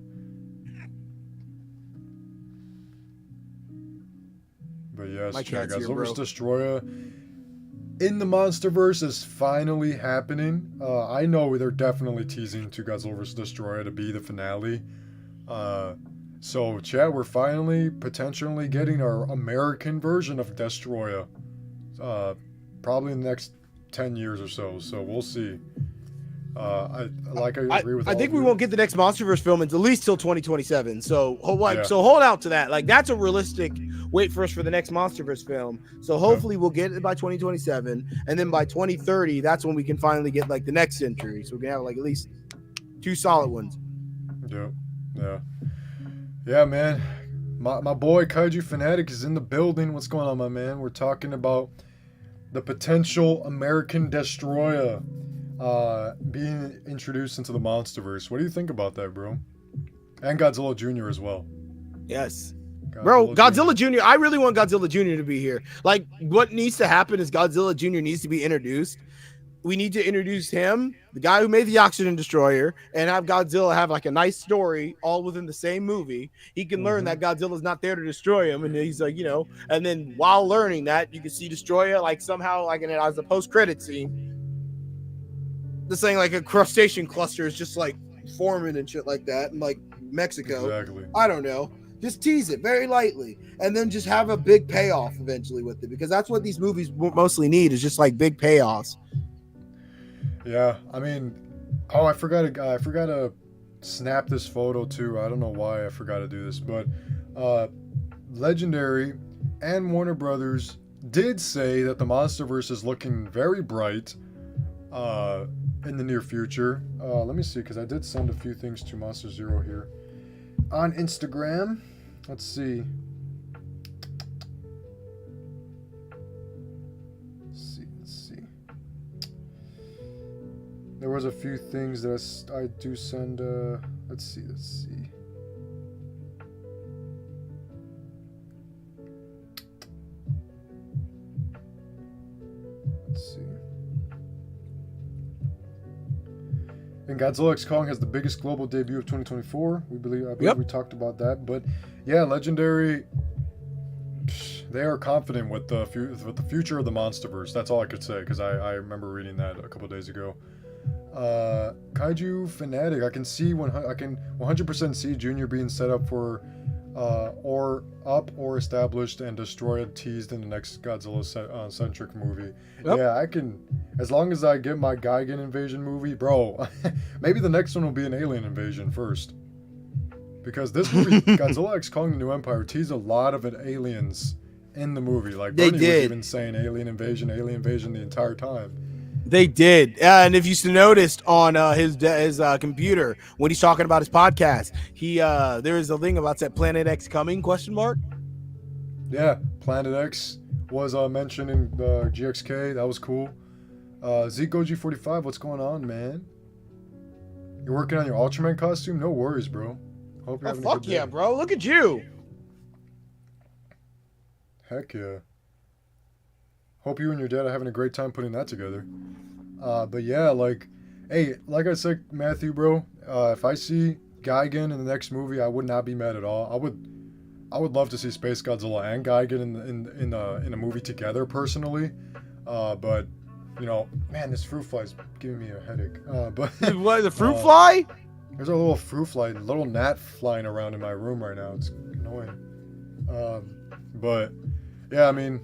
A: But yes, Godzilla vs. Destroyer in the Monsterverse is finally happening. I know they're definitely teasing to Godzilla vs. Destroyer to be the finale. So, chat, we're finally potentially getting our American version of Destroyer. Probably in the next 10 years or so. So we'll see. I agree with.
B: I think we won't get the next Monsterverse film at least till 2027. So hold out to that. Like that's a realistic wait for us for the next Monsterverse film. So hopefully we'll get it by 2027, and then by 2030, that's when we can finally get like the next entry. So we can have like at least 2 solid ones.
A: Yeah, yeah, yeah, man. My boy Kaiju Fanatic is in the building. What's going on, my man? We're talking about the potential American Destroyer being introduced into the Monsterverse. What do you think about that, bro? And Godzilla Jr. as well.
B: Yes. Bro, Godzilla
A: Jr.
B: Jr. I really want Godzilla Jr. to be here. Like, what needs to happen is Godzilla Jr. needs to be introduced. We need to introduce him, the guy who made the Oxygen Destroyer, and have Godzilla have like a nice story all within the same movie. He can learn that Godzilla's not there to destroy him, and he's like, and then while learning that, you can see Destroyer like somehow like as a post-credit scene. This thing like a crustacean cluster is just like forming and shit like that, and like Mexico.
A: Exactly.
B: I don't know. Just tease it very lightly, and then just have a big payoff eventually with it, because that's what these movies mostly need is just like big payoffs.
A: Yeah, I mean, I forgot to snap this photo too. I don't know why I forgot to do this, but Legendary and Warner Brothers did say that the Monsterverse is looking very bright in the near future. Let me see, because I did send a few things to Monster Zero here on Instagram. Let's see. There was a few things that I do send. Let's see. Let's see. And Godzilla X Kong has the biggest global debut of 2024. I believe we talked about that. But yeah, Legendary, they are confident with the future of the Monsterverse. That's all I could say, because I remember reading that a couple days ago. Kaiju Fanatic, I can 100% see Junior being set up for or established and destroyed, teased in the next Godzilla centric movie.
B: Yep.
A: Yeah, I can, as long as I get my Gigan invasion movie, bro. Maybe the next one will be an alien invasion first, because this movie Godzilla X Kong: The New Empire teased a lot of aliens in the movie. Like Bernie was even saying alien invasion the entire time.
B: They did, and if you noticed on his computer when he's talking about his podcast, there is a thing about that Planet X coming ?
A: Yeah, Planet X was mentioned in the GXK. That was cool. Zeke OG45, what's going on, man? You're working on your Ultraman costume? No worries, bro. Hope you're having a good day.
B: Yeah, bro! Look at you.
A: Heck yeah. Hope you and your dad are having a great time putting that together. But yeah, like I said, Matthew, bro, if I see Gigan in the next movie, I would not be mad at all. I would love to see Space Godzilla and Gigan in a movie together, personally. But man, this fruit fly is giving me a headache. But
B: what, the fruit fly?
A: There's a little fruit fly, little gnat flying around in my room right now. It's annoying. But yeah, I mean,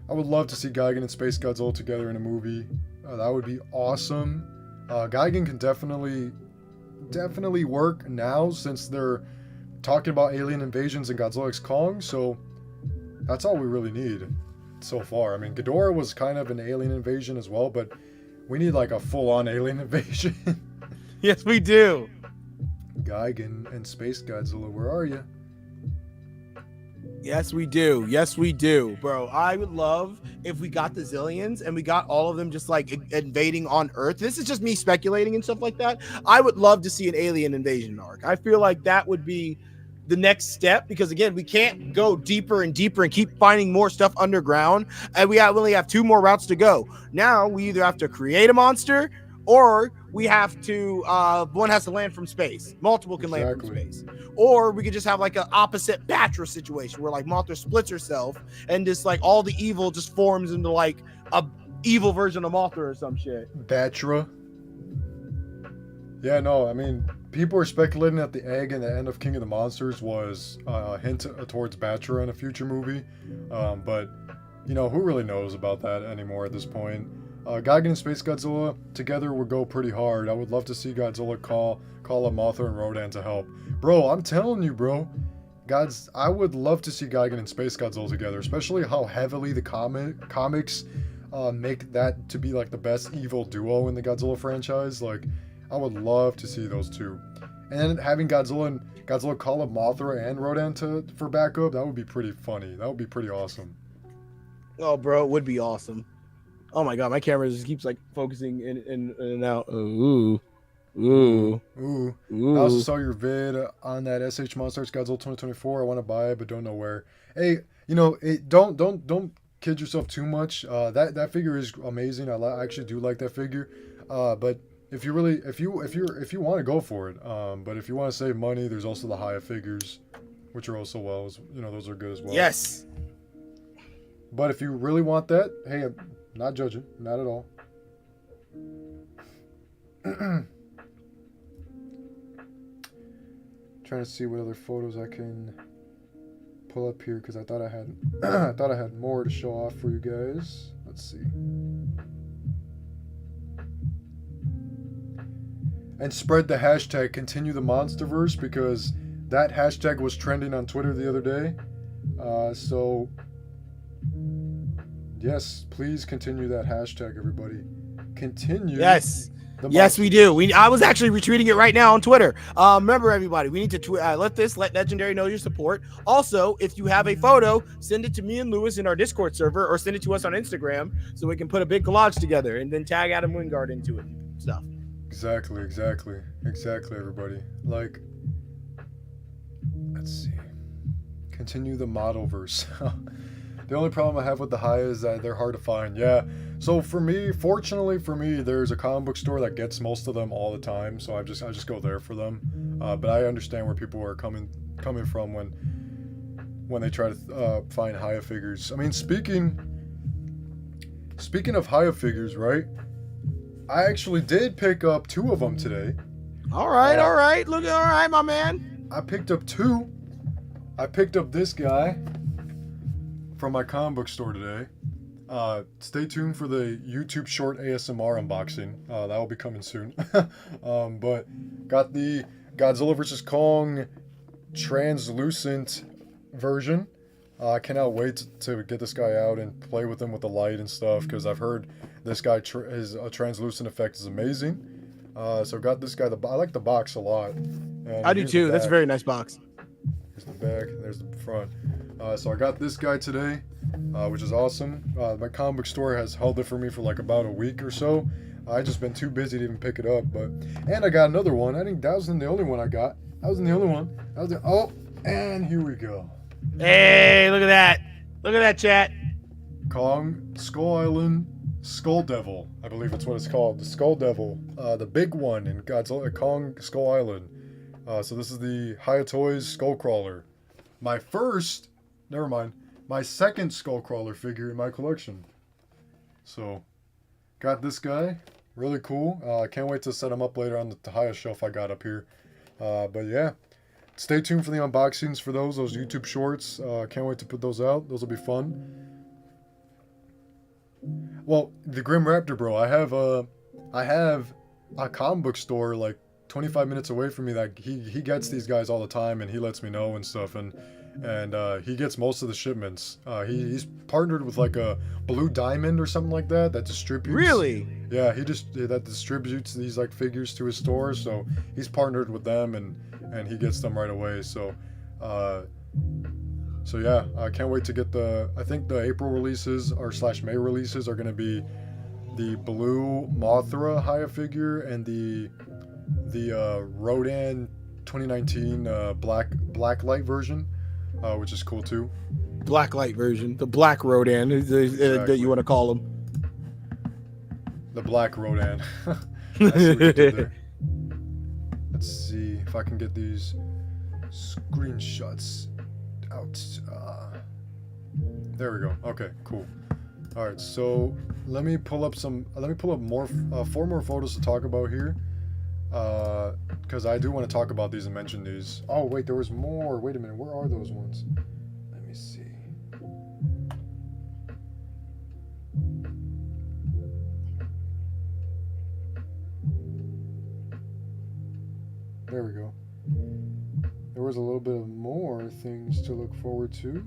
A: I would love to see Gigan and Space Godzilla together in a movie. That would be awesome. Gigan can definitely work now, since they're talking about alien invasions and Godzilla X Kong. So that's all we really need so far. I mean, Ghidorah was kind of an alien invasion as well, but we need like a full-on alien invasion.
B: Yes, we do.
A: Gigan and Space Godzilla, where are you?
B: Yes, we do. Yes, we do, bro. I would love if we got the Zillions and we got all of them just like invading on Earth. This is just me speculating and stuff like that. I would love to see an alien invasion arc. I feel like that would be the next step, because again, we can't go deeper and deeper and keep finding more stuff underground, and we only have 2 more routes to go. Now we either have to create a monster, or we have to one has to land from space. Multiple can land from space. Or we could just have like an opposite Batra situation where like Mothra splits herself and just like all the evil just forms into like a evil version of Mothra or some shit.
A: Batra. Yeah, no, I mean, people are speculating that the egg in the end of King of the Monsters was a hint towards Batra in a future movie. But, who really knows about that anymore at this point? Gigan and Space Godzilla together would go pretty hard. I would love to see Godzilla call up Mothra and Rodan to help. Bro, I'm telling you, bro. I would love to see Gigan and Space Godzilla together, especially how heavily the comics make that to be like the best evil duo in the Godzilla franchise. Like, I would love to see those two. and then having Godzilla call up Mothra and Rodan for backup, that would be pretty funny. That would be pretty awesome.
B: Oh, bro, it would be awesome. Oh my god, my camera just keeps like focusing in and out. Ooh. Ooh.
A: Ooh.
B: Ooh.
A: I also saw your vid on that SH Monsters Godzilla 2024. I want to buy it, but don't know where. Hey, don't kid yourself too much. That figure is amazing. I actually do like that figure. But if you want to go for it. But if you want to save money, there's also the Haya figures, which are also those are good as well.
B: Yes.
A: But if you really want that, hey, I'm not judging, not at all. Trying to see what other photos I can pull up here because I thought I had I had more to show off for you guys. Let's see. And spread the hashtag continue the Monsterverse because that hashtag was trending on Twitter the other day. So yes, please continue that hashtag, everybody. Continue.
B: Yes. Yes, we do. I was actually retweeting it right now on Twitter. Remember, everybody, we need to let Legendary know your support. Also, if you have a photo, send it to me and Lewis in our Discord server, or send it to us on Instagram so we can put a big collage together and then tag Adam Wingard into it and stuff.
A: Exactly, everybody. Like, let's see. Continue the Modelverse. The only problem I have with the Haya is that they're hard to find. Yeah. So fortunately for me, there's a comic book store that gets most of them all the time. So I just go there for them. But I understand where people are coming from when they try to find Haya figures. I mean, speaking of Haya figures, right? I actually did pick up 2 of them today.
B: All right. Look, all right, my man.
A: I picked up 2. I picked up this guy from my comic book store today. Stay tuned for the YouTube short ASMR unboxing. That will be coming soon. But got the Godzilla vs. Kong translucent version. I cannot wait to get this guy out and play with him with the light and stuff because I've heard this guy his translucent effect is amazing. So got this guy. I like the box a lot. And
B: I do too. That's a very nice box.
A: Here's the back. There's the front. So I got this guy today, which is awesome. My comic book store has held it for me for like about a week or so. I just been too busy to even pick it up. And I got another one. I think that wasn't the only one I got. That wasn't the only one. And here we go.
B: Hey, look at that. Look at that, chat.
A: Kong Skull Island Skull Devil. I believe that's what it's called. The Skull Devil. The big one in Godzilla Kong Skull Island. So this is the Haya Toys Skullcrawler. My second Skullcrawler figure in my collection. So, got this guy. Really cool. I can't wait to set him up later on the Haya shelf I got up here. But yeah, stay tuned for the unboxings for those YouTube shorts. Can't wait to put those out. Those will be fun. Well, the Grim Raptor, bro. I have a comic book store like 25 minutes away from me that he gets these guys all the time and he lets me know and stuff and he gets most of the shipments. He's partnered with like a Blue Diamond or something like that distributes. Really? Yeah, that distributes these like figures to his store. So he's partnered with them and he gets them right away. So yeah, I can't wait to get I think the April releases or /May releases are gonna be the blue Mothra Haya figure and the Rodan 2019 black light version, which is cool too.
B: Black light version, the black Rodan that you want to call him.
A: The black Rodan. I see what you did there. Let's see if I can get these screenshots out. There we go. Okay, cool. All right, so let me pull up more 4 more photos to talk about here. Because I do want to talk about these and mention these. Oh, wait, there was more. Wait a minute. Where are those ones? Let me see. There we go. There was a little bit of more things to look forward to.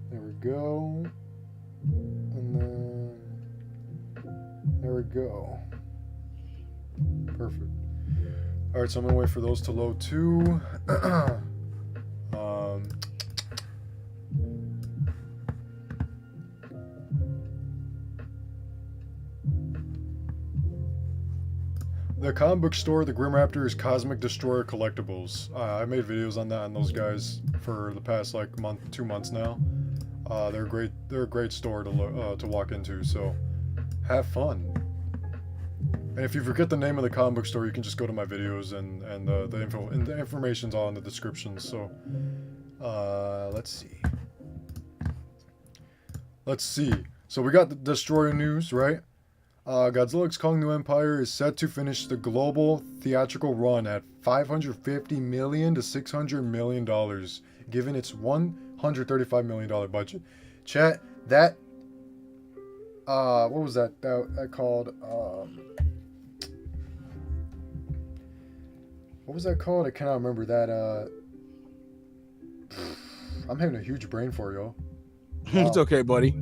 A: There we go. And then There we go. Perfect. All right, so I'm gonna wait for those to load too. The comic book store, the Grim Raptors Cosmic Destroyer Collectibles. I made videos on that on those guys for the past like 2 months now. They're great. They're a great store to walk into. So have fun. And if you forget the name of the comic book store, you can just go to my videos and the information's all in the description. So let's see. Let's see. So we got the Destroyer news, right? Godzilla X Kong New Empire is set to finish the global theatrical run at $550 million to $600 million, given its $135 million budget. Chat, that, what was that called? What was that called? I cannot remember that. I'm having a huge brain for you.
B: It's okay, buddy.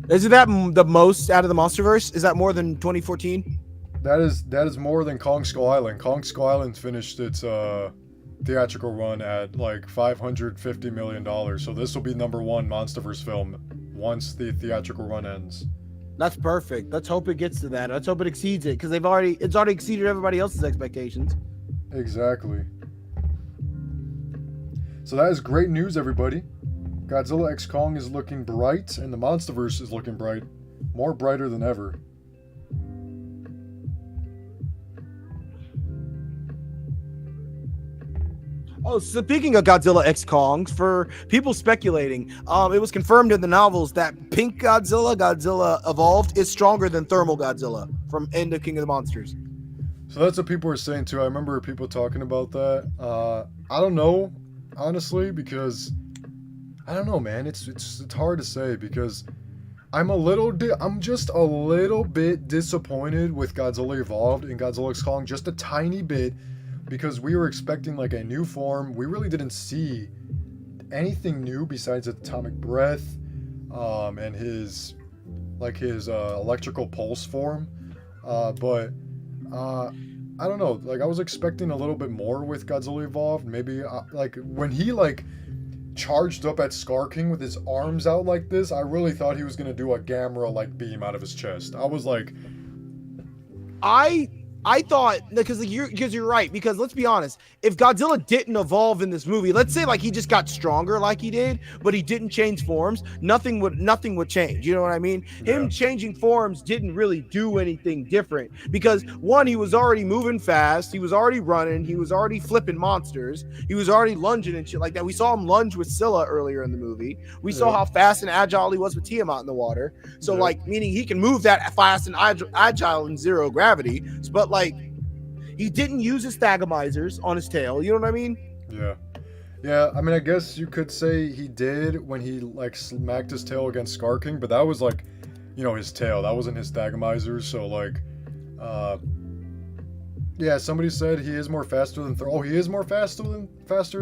B: Is that the most out of the Monsterverse? Is that more than 2014?
A: That is more than Kong Skull Island. Kong Skull Island finished its theatrical run at like $550 million. So this will be #1 Monsterverse film once the theatrical run ends.
B: That's perfect. Let's hope it gets to that. Let's hope it exceeds it, because it's already exceeded everybody else's expectations.
A: Exactly. So that is great news, everybody. Godzilla X Kong is looking bright, and the Monsterverse is looking bright. More brighter than ever.
B: Oh, speaking of Godzilla X Kong, for people speculating, it was confirmed in the novels that Pink Godzilla Evolved, is stronger than Thermal Godzilla from End of King of the Monsters.
A: So that's what people were saying too. I remember people talking about that. I don't know, honestly, because I don't know, man. It's hard to say because I'm just a little bit disappointed with Godzilla Evolved and Godzilla X Kong, just a tiny bit, because we were expecting like a new form. We really didn't see anything new besides atomic breath, and his electrical pulse form. But I don't know. Like I was expecting a little bit more with Godzilla Evolved. Maybe like when he charged up at Scar King with his arms out like this, I really thought he was gonna do a Gamera beam out of his chest. I was like,
B: I thought, because you're right, because let's be honest, if Godzilla didn't evolve in this movie, let's say he just got stronger like he did, but he didn't change forms, nothing would change. You know what I mean? Yeah. Him changing forms didn't really do anything different, because one, he was already moving fast, he was already running, he was already flipping monsters, he was already lunging and shit like that. We saw him lunge with Scylla earlier in the movie. We saw how fast and agile he was with Tiamat in the water. So meaning he can move that fast and agile in zero gravity, but he didn't use his Thagomizers on his tail. You know what I mean?
A: Yeah. I mean, I guess you could say he did when he smacked his tail against Scar King, but that was his tail. That wasn't his Thagomizers. So yeah. Somebody said he is more faster than Thermal. Oh, he is more faster than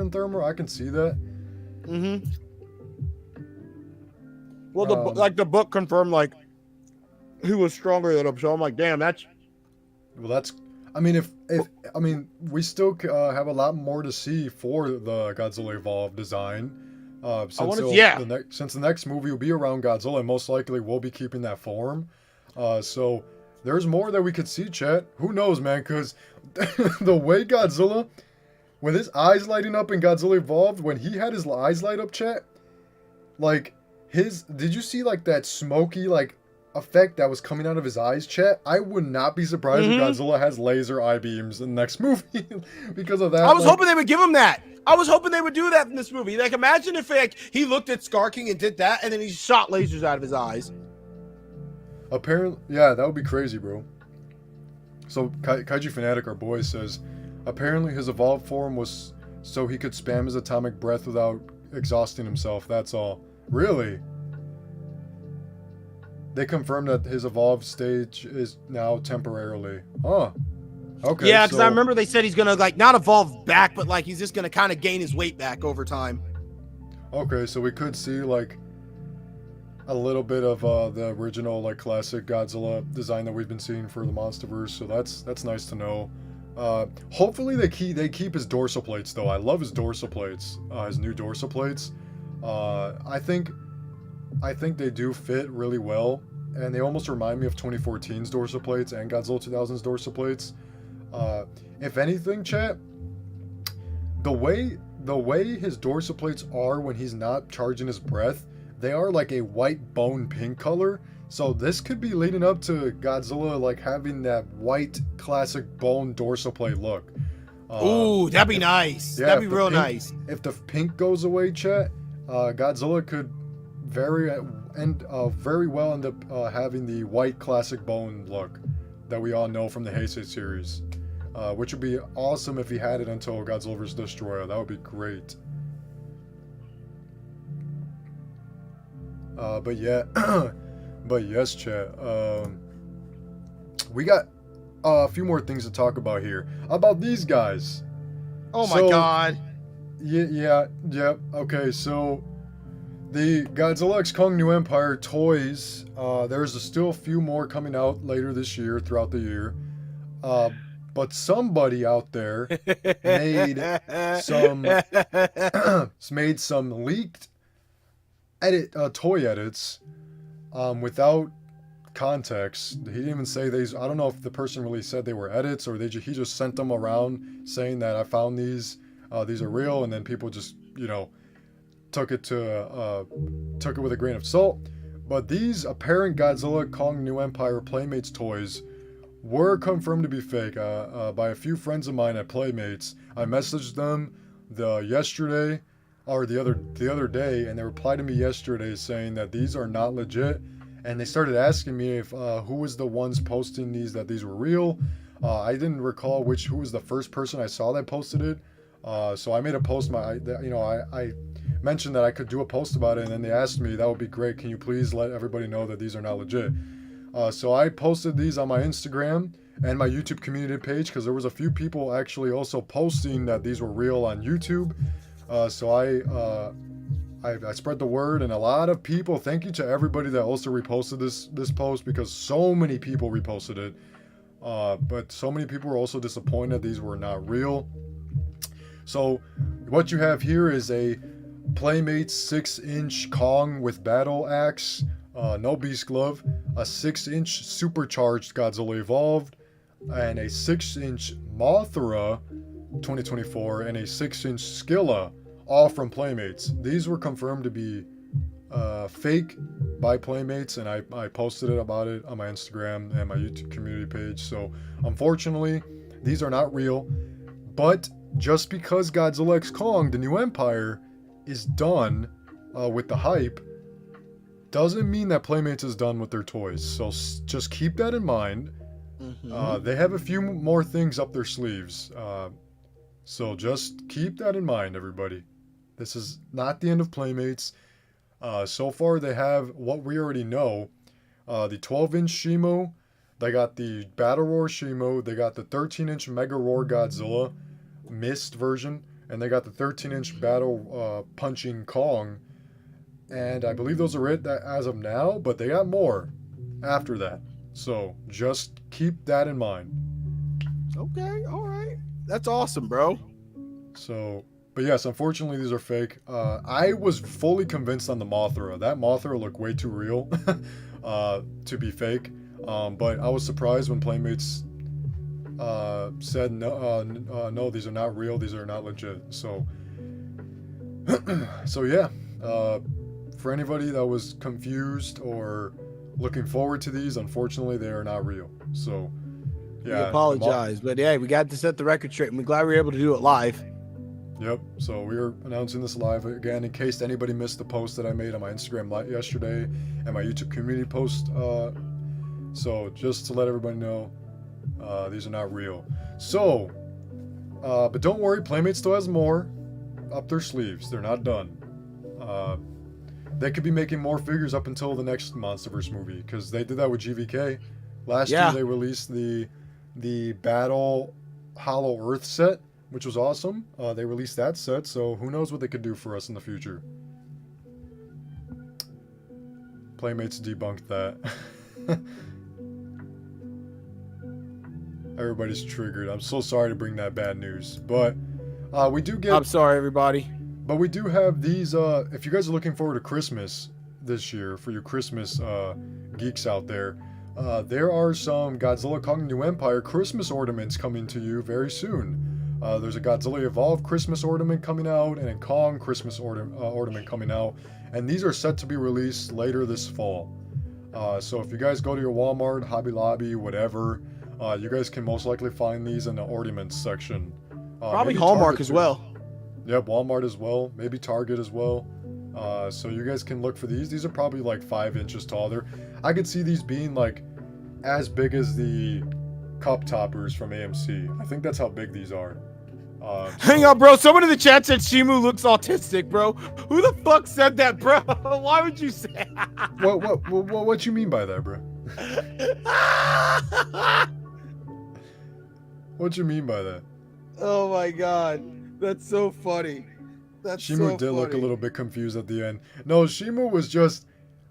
A: Thermal. I can see that.
B: Mm-hmm. Well, the book confirmed he was stronger than him. So I'm like, damn, that's.
A: Well, that's. I mean, we still have a lot more to see for the Godzilla Evolved design. Since the next movie will be around Godzilla, and most likely we'll be keeping that form. So there's more that we could see, chat. Who knows, man? Because the way Godzilla, with his eyes lighting up in Godzilla Evolved, when he had his eyes light up, chat, did you see that smoky effect that was coming out of his eyes, chat? I would not be surprised if Godzilla has laser eye beams in the next movie because of that.
B: I was hoping they would give him that. I was hoping they would do that in this movie. Imagine if he looked at Scar King and did that, and then he shot lasers out of his eyes.
A: Apparently, yeah, that would be crazy, bro. So Kaiji Fanatic, our boy, says apparently his evolved form was so he could spam his atomic breath without exhausting himself. That's all. Really? They confirmed that his evolved stage is now temporarily. Oh, okay.
B: Yeah, because I remember they said he's gonna not evolve back, but he's just gonna kind of gain his weight back over time.
A: Okay, so we could see a little bit of the original like classic Godzilla design that we've been seeing for the Monsterverse, so that's nice to know. Hopefully they keep his dorsal plates though. I love his dorsal plates, his new dorsal plates. I think they do fit really well, and they almost remind me of 2014's dorsal plates and Godzilla 2000's dorsal plates. If anything, chat, the way his dorsal plates are when he's not charging his breath, they are like a white bone pink color. So this could be leading up to Godzilla like having that white classic bone dorsal plate look.
B: Ooh, that'd be nice.
A: Yeah,
B: That'd be real
A: pink,
B: nice.
A: If the pink goes away, chat, Godzilla could very well end up having the white classic bone look that we all know from the Heisei series, which would be awesome if he had it until Godzilla vs. Destroyer. That would be great. But yeah, but yes, chat. We got a few more things to talk about here. About these guys.
B: Oh my god.
A: Yeah. Okay, so the Godzilla X Kong New Empire toys. There's still a few more coming out later this year, throughout the year. But somebody out there made some leaked toy edits without context. He didn't even say these. I don't know if the person really said they were edits or he just sent them around saying that I found these are real, and then people just took it with a grain of salt. But these apparent Godzilla Kong New Empire Playmates toys were confirmed to be fake by a few friends of mine at Playmates. I messaged them the other day, and they replied to me yesterday saying that these are not legit, and they started asking me if who was the ones posting these, that these were real. I didn't recall who was the first person I saw that posted it, so I made a post. I mentioned that I could do a post about it, and then they asked me, that would be great, can you please let everybody know that these are not legit. So I posted these on my Instagram and my YouTube community page, because there was a few people actually also posting that these were real on YouTube. So I spread the word, and a lot of people, thank you to everybody that also reposted this post, because so many people reposted it. But so many people were also disappointed these were not real. So what you have here is a Playmates 6-inch Kong with battle axe, no beast glove, a 6-inch supercharged Godzilla Evolved, and a 6-inch Mothra 2024, and a 6-inch Skilla, all from Playmates. These were confirmed to be fake by Playmates, and I posted about it on my Instagram and my YouTube community page. So unfortunately, these are not real. But just because Godzilla X Kong, the New Empire, is done with the hype, doesn't mean that Playmates is done with their toys. So just keep that in mind. Mm-hmm. They have a few more things up their sleeves. So just keep that in mind, everybody. This is not the end of Playmates. So far, they have what we already know. The 12-inch Shimo. They got the Battle Roar Shimo. They got the 13-inch Mega Roar Godzilla Mist version. And they got the 13-inch Battle Punching Kong. And I believe those are it as of now. But they got more after that. So just keep that in mind.
B: Okay, all right. That's awesome, bro.
A: So, but yes, unfortunately, these are fake. I was fully convinced on the Mothra. That Mothra looked way too real to be fake. But I was surprised when Playmates said, no, these are not real. These are not legit. So, so yeah. For anybody that was confused or looking forward to these, unfortunately, they are not real. So, yeah.
B: We apologize, but yeah, we got to set the record straight, and we're glad we were able to do it live.
A: Yep. So we are announcing this live again in case anybody missed the post that I made on my Instagram yesterday and my YouTube community post. So just to let everybody know, these are not real. So, but don't worry, Playmates still has more up their sleeves. They're not done. They could be making more figures up until the next Monsterverse movie, because they did that with GVK. Last year they released the Battle Hollow Earth set, which was awesome. They released that set, so who knows what they could do for us in the future. Playmates debunked that. Everybody's triggered. I'm so sorry to bring that bad news, but we do get.
B: I'm sorry, everybody.
A: But we do have these. If you guys are looking forward to Christmas this year for your Christmas geeks out there, there are some Godzilla Kong New Empire Christmas ornaments coming to you very soon. There's a Godzilla Evolved Christmas ornament coming out, and a Kong Christmas ornament coming out, and these are set to be released later this fall. So if you guys go to your Walmart, Hobby Lobby, whatever, you guys can most likely find these in the ornaments section.
B: Probably
A: maybe
B: Hallmark
A: Target
B: as
A: too.
B: well.
A: Yep, Walmart as well, maybe Target as well. So you guys can look for these. These are probably like 5 inches tall. I could see these being like as big as the cup toppers from AMC. I think that's how big these are.
B: Hang on, bro. Someone in the chat said Shimu looks autistic, bro. Who the fuck said that, bro? Why would you say?
A: What you mean by that, bro? What you mean by that?
B: Oh my god, that's so funny. That's
A: Shimu
B: so
A: did look a
B: funny.
A: little bit confused at the end. No, Shimu was just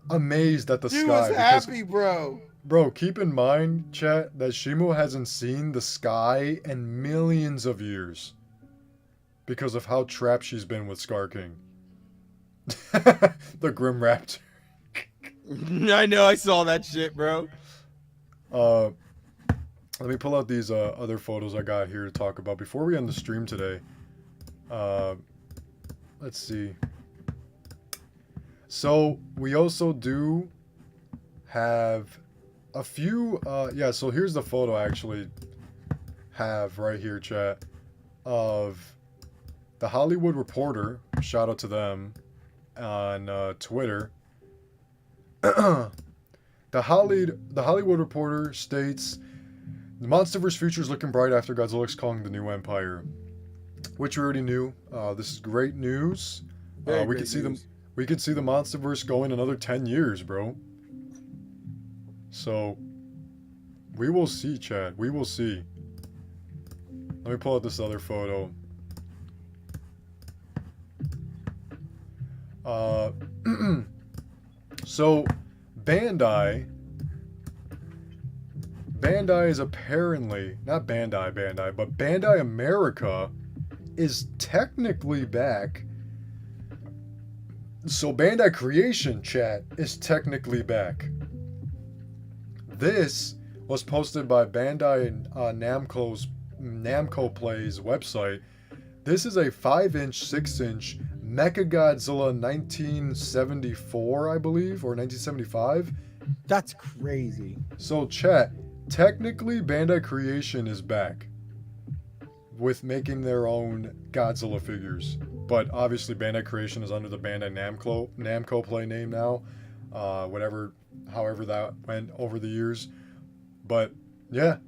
A: amazed at the
B: She
A: sky.
B: was happy, bro.
A: Bro, keep in mind, chat, that Shimu hasn't seen the sky in millions of years because of how trapped she's been with Scar King. The Grim Raptor.
B: I know, I saw that shit, bro.
A: Let me pull out these other photos I got here to talk about before we end the stream today. Let's see. So we also do have a few. Yeah. So here's the photo I actually have right here, chat, of the Hollywood Reporter. Shout out to them on Twitter. The Hollywood Reporter states, the Monsterverse future is looking bright after Godzilla x Kong: The New Empire, which we already knew. This is great news. We could see them. We could see the Monsterverse going another 10 years, bro. So we will see, Chad. We will see. Let me pull out this other photo. So Bandai is apparently, not Bandai, but Bandai America is technically back. So Bandai Creation, chat, is technically back. This was posted by Bandai Namco Play's website. This is a 5-inch, 6-inch Mechagodzilla 1974, I believe, or 1975.
B: That's crazy.
A: So chat, technically Bandai Creation is back with making their own Godzilla figures. But obviously Bandai Creation is under the Bandai Namco Play name now. However that went over the years. But yeah.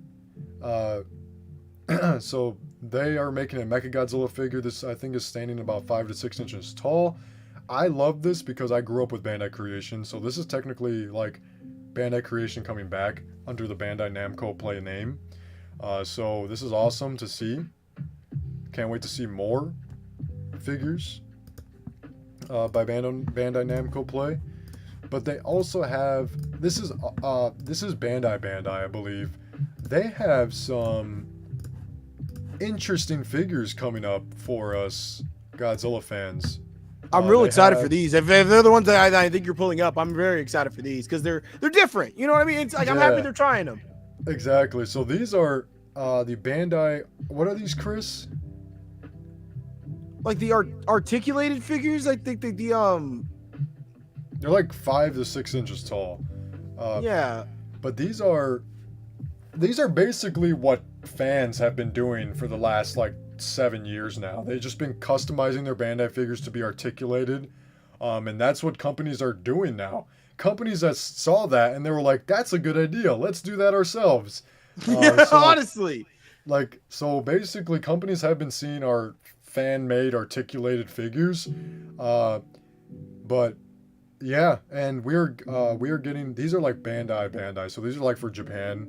A: So they are making a Mechagodzilla figure. This, I think, is standing about 5 to 6 inches tall. I love this because I grew up with Bandai Creation. So this is technically like Bandai Creation coming back under the Bandai Namco Play name. So this is awesome to see. Can't wait to see more figures by Bandai Namco Play. But they also have, this is Bandai, I believe. They have some interesting figures coming up for us Godzilla fans.
B: I'm real excited for these. If they're the ones that I think you're pulling up, I'm very excited for these because they're different. You know what I mean? It's like, I'm happy they're trying them.
A: Exactly. So these are the Bandai. What are these, Chris?
B: Like the articulated figures. I think they're
A: like 5 to 6 inches tall.
B: Yeah.
A: But these are basically what fans have been doing for the last like 7 years now. They've just been customizing their Bandai figures to be articulated, and that's what companies are doing now. Companies that saw that and they were like, "That's a good idea. Let's do that ourselves."
B: Yeah, honestly.
A: Like, so basically, companies have been seeing our fan-made articulated figures, but yeah, and we are getting, these are like Bandai, so these are like for Japan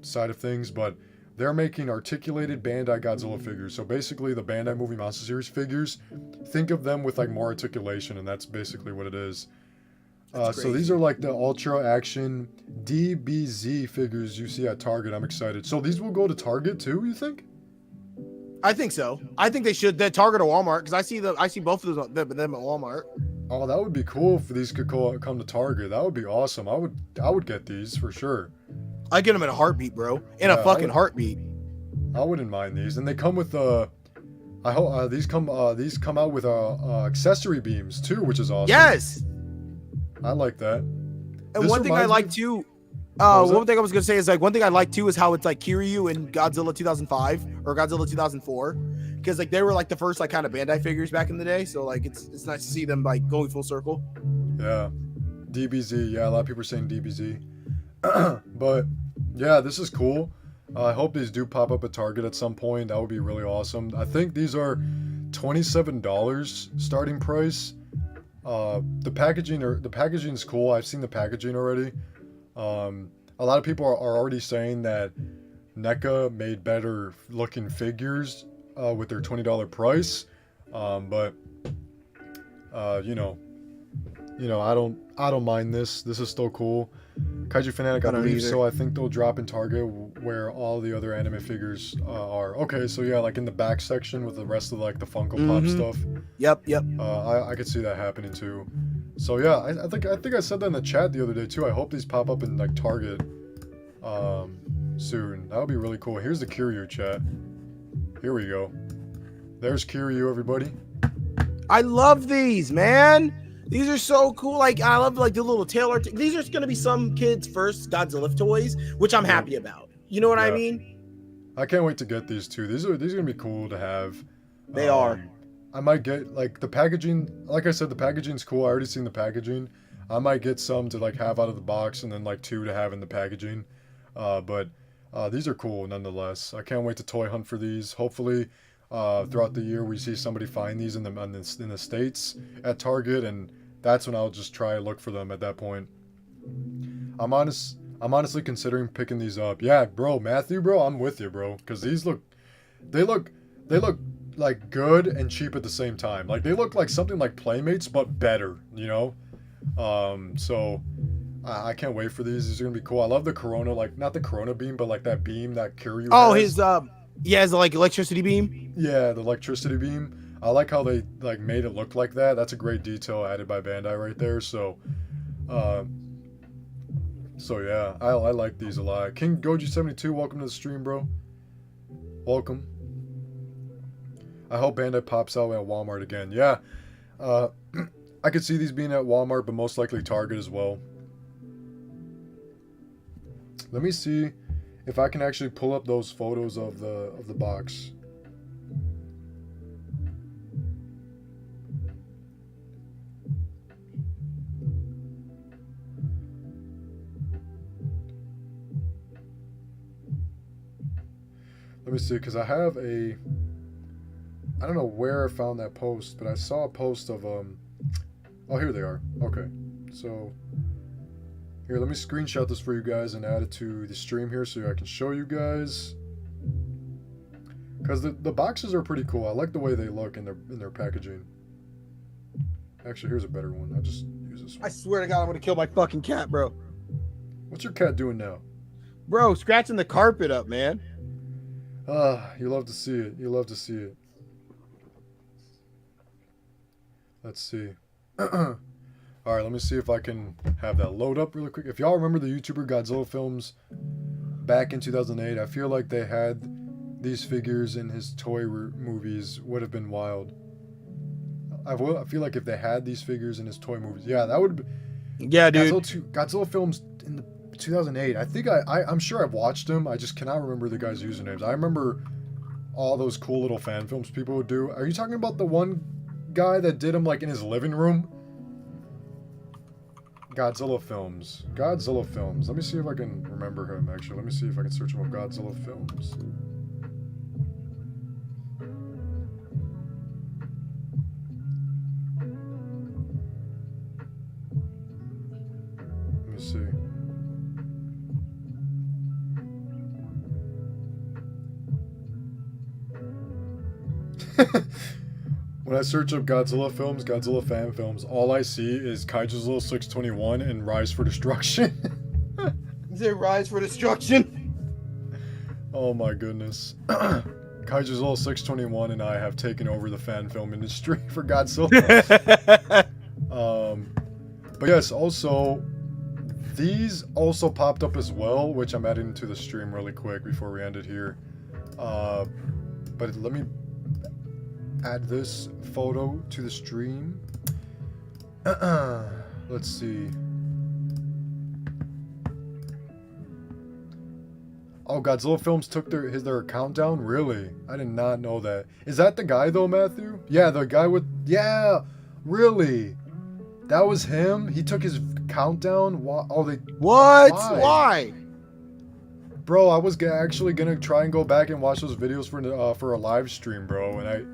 A: side of things, but they're making articulated Bandai Godzilla figures. So basically the Bandai Movie Monster Series figures, think of them with like more articulation, and that's basically what it is.
B: That's
A: So these
B: crazy.
A: are like the Ultra Action DBZ figures you see at Target. I'm excited. So these will go to Target too, you think?
B: I think so. I think they should. They're Target or Walmart because I see both of them at Walmart.
A: Oh, that would be cool if these could come to Target. That would be awesome. I would get these for sure.
B: I get them in a heartbeat, bro. In
A: Yeah,
B: a fucking heartbeat.
A: I wouldn't mind these, and they come with I hope these come out with accessory beams too, which is awesome.
B: Yes.
A: I like that.
B: And
A: This
B: one thing I
A: reminds
B: like
A: me-
B: too.
A: What was
B: One
A: that?
B: thing I was gonna say is like one thing I like too is how it's like Kiryu in Godzilla 2005 or Godzilla 2004, because like they were like the first like kind of Bandai figures back in the day. So like it's nice to see them like going full circle.
A: Yeah, DBZ. Yeah, a lot of people are saying DBZ, but yeah, this is cool. I hope these do pop up at Target at some point. That would be really awesome. I think these are $27 starting price. The packaging is cool. I've seen the packaging already. A lot of people are already saying that NECA made better looking figures with their $20 price. But I don't mind this. This is still cool. Kaiju Fanatic, I
B: I don't
A: believe
B: either.
A: so. I think they'll drop in Target where all the other anime figures are. Okay, so yeah, like in the back section with the rest of like the Funko Pop
B: Mhm.
A: stuff.
B: Yep.
A: I could see that happening too. So yeah, I think I said that in the chat the other day too. I hope these pop up in like Target soon. That would be really cool. Here's the Kiryu chat. Here we go. There's Kiryu, everybody.
B: I love these, man. These are so cool. Like I love like the little tailor. These are gonna be some kids' first Godzilla toys, which I'm happy about. You know what I
A: Yeah.
B: mean?
A: I can't wait to get these too. These are gonna be cool to have.
B: They are.
A: I might get like the packaging. Like I said, the packaging's cool. I already seen the packaging. I might get some to like have out of the box and then like 2 to have in the packaging. But these are cool nonetheless. I can't wait to toy hunt for these. Hopefully, throughout the year we see somebody find these in the States at Target, and that's when I'll just try to look for them at that point. I'm honestly considering picking these up. Yeah, bro, Matthew, bro, I'm with you, bro, because they look like good and cheap at the same time. Like they look like something like Playmates, but better, you know. So I can't wait for these. These are gonna be cool. I love the Corona, like not the Corona beam, but like that beam that Kiryu
B: Oh,
A: has.
B: his like electricity beam.
A: Yeah, the electricity beam. I like how they like made it look like that. That's a great detail added by Bandai right there. So yeah, I like these a lot. King Goji 72, welcome to the stream, bro. Welcome. I hope Bandai pops out at Walmart again. Yeah, I could see these being at Walmart, but most likely Target as well. Let me see if I can actually pull up those photos of the box. Let me see, because I have I don't know where I found that post, but I saw a post of oh, here they are. Okay, so here, let me screenshot this for you guys and add it to the stream here so I can show you guys, because the boxes are pretty cool. I like the way they look in their packaging. Actually, here's a better one. I'll just use this one.
B: I swear to God, I'm gonna kill my fucking cat, bro.
A: What's your cat doing now?
B: Bro, scratching the carpet up, man.
A: You love to see it. You love to see it. Let's see. All right, let me see if I can have that load up really quick. If y'all remember the YouTuber Godzilla films back in 2008, I feel like they had these figures in his toy movies. Would have been wild. I feel like if they had these figures in his toy movies, yeah, that would.
B: Yeah, dude.
A: Godzilla films in the 2008. I think I'm sure I've watched them. I just cannot remember the guys' usernames. I remember all those cool little fan films people would do. Are you talking about the one guy that did them like in his living room? Godzilla films. Godzilla films. Let me see if I can remember him, actually. Let me see if I can search him up. Godzilla films. Let me see. When I search up Godzilla films, Godzilla fan films, all I see is Kaijuzilla 621 and Rise for Destruction.
B: Is it Rise for Destruction?
A: Oh my goodness. Kaijuzilla 621 and I have taken over the fan film industry for Godzilla. But yes, also, these also popped up as well, which I'm adding to the stream really quick before we end it here. But let me add this photo to the stream. Let's see. Oh, Godzilla Films took their account down? Really? I did not know that. Is that the guy though, Matthew? Yeah, the guy with... Yeah! Really? That was him? He took his account down? Oh, they...
B: What? Why?
A: Bro, I was actually gonna try and go back and watch those videos for a live stream, bro, and I...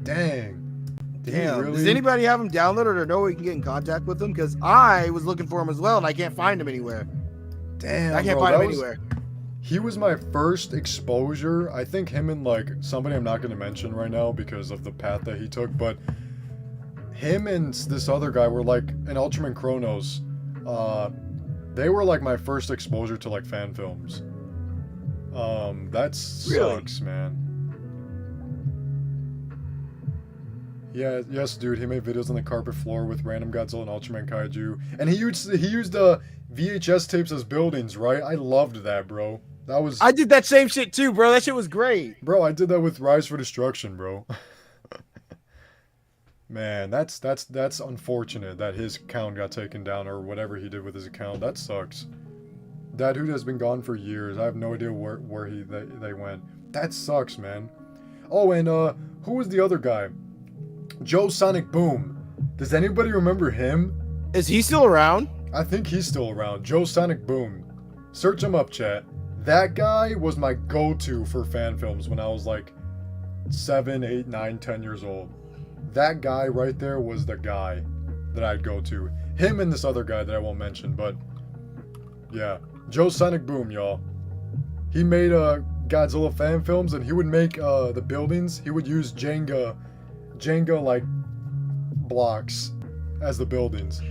A: Dang.
B: Damn.
A: Really?
B: Does anybody have him downloaded or know we can get in contact with him? Because I was looking for him as well, and I can't find him anywhere.
A: Damn,
B: I can't
A: bro,
B: find him anywhere.
A: He was my first exposure. I think him and like somebody I'm not going to mention right now because of the path that he took, but him and this other guy were like an Ultraman Chronos. They were like my first exposure to like fan films. That sucks, man. Yeah, yes, dude. He made videos on the carpet floor with random Godzilla and Ultraman Kaiju, and he used VHS tapes as buildings, right? I loved that, bro. That was...
B: I did that same shit too, bro. That shit was great.
A: Bro, I did that with Rise for Destruction, bro. Man, that's unfortunate that his account got taken down or whatever he did with his account. That sucks. That dude has been gone for years. I have no idea where they went. That sucks, man. Oh, and who was the other guy? Joe Sonic Boom. Does anybody remember him?
B: Is he still around?
A: I think he's still around. Joe Sonic Boom. Search him up, chat. That guy was my go-to for fan films when I was like 7, 8, 9, 10 years old. That guy right there was the guy that I'd go to. Him and this other guy that I won't mention, but yeah. Joe Sonic Boom, y'all. He made Godzilla fan films, and he would make the buildings. He would use Jenga like blocks as the buildings.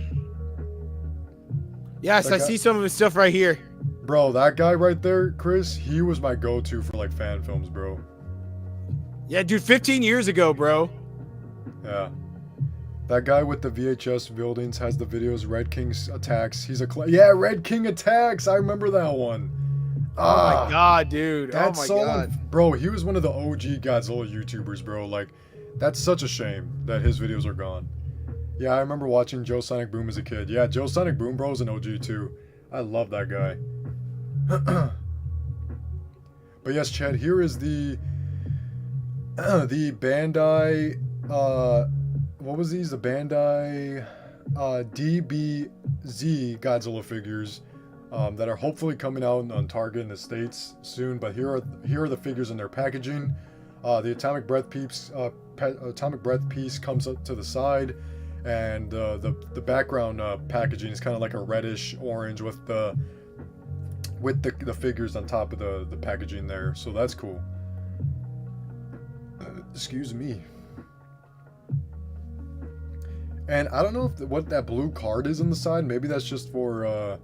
B: Yes, I see some of his stuff right here.
A: Bro, that guy right there, Chris, he was my go-to for like fan films, bro.
B: Yeah, dude, 15 years ago, bro.
A: Yeah. That guy with the VHS buildings has the videos Red King's Attacks. He's yeah, Red King Attacks. I remember that one.
B: Oh my god, dude.
A: That's
B: oh my
A: so
B: god.
A: Bro, he was one of the OG Godzilla YouTubers, bro. Like, that's such a shame that his videos are gone. Yeah, I remember watching Joe Sonic Boom as a kid. Yeah, Joe Sonic Boom, bro, is an OG too. I love that guy. But yes, Chad, here is the Bandai, what was these? The Bandai DBZ Godzilla figures that are hopefully coming out on Target in the States soon. But here are the figures in their packaging. The atomic breath piece comes up to the side, and the background packaging is kind of like a reddish orange with the figures on top of the packaging there. So that's cool. Excuse me. And I don't know what that blue card is on the side. Maybe that's just for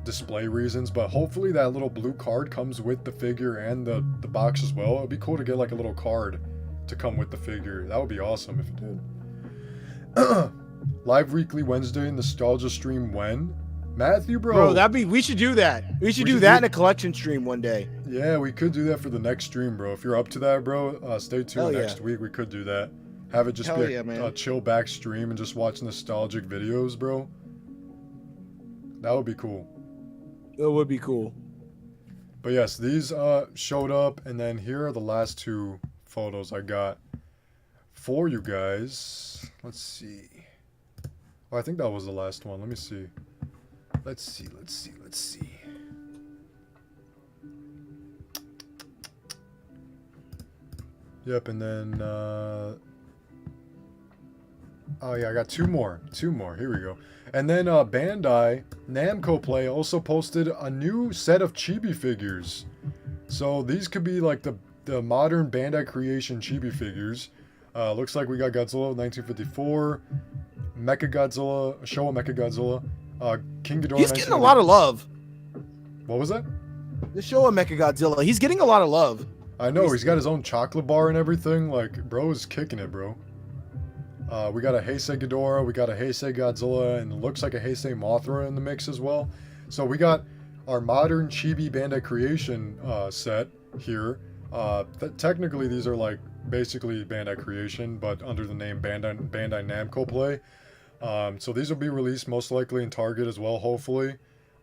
A: display reasons, but hopefully that little blue card comes with the figure and the box as well. It would be cool to get like a little card to come with the figure. That would be awesome if it did. Live weekly Wednesday nostalgia stream when? Matthew, bro.
B: We should do that. We should do that in a collection stream one day.
A: Yeah, we could do that for the next stream, bro. If you're up to that, bro, stay tuned. Next week we could do that. Have it just be a chill back stream and just watch nostalgic videos, bro. That would be cool.
B: It would be cool.
A: But yes, these showed up, and then here are the last two photos I got for you guys. Let's see. Oh, I think that was the last one. Let me see. Let's see. Yep, and then oh yeah, I got two more. Here we go. And then Bandai Namco Play also posted a new set of chibi figures. So these could be like the the modern Bandai creation chibi figures. Looks like we got Godzilla 1954, Mechagodzilla, Showa Mechagodzilla, King Ghidorah.
B: He's getting a lot of love.
A: What was that?
B: The Showa Mechagodzilla. He's getting a lot of love.
A: I know, he's got his own chocolate bar and everything. Like, bro is kicking it, bro. We got a Heisei Ghidorah, we got a Heisei Godzilla, and it looks like a Heisei Mothra in the mix as well. So we got our modern chibi Bandai creation set here. Technically, these are like basically Bandai creation, but under the name Bandai Namco Play. So these will be released most likely in Target as well, hopefully.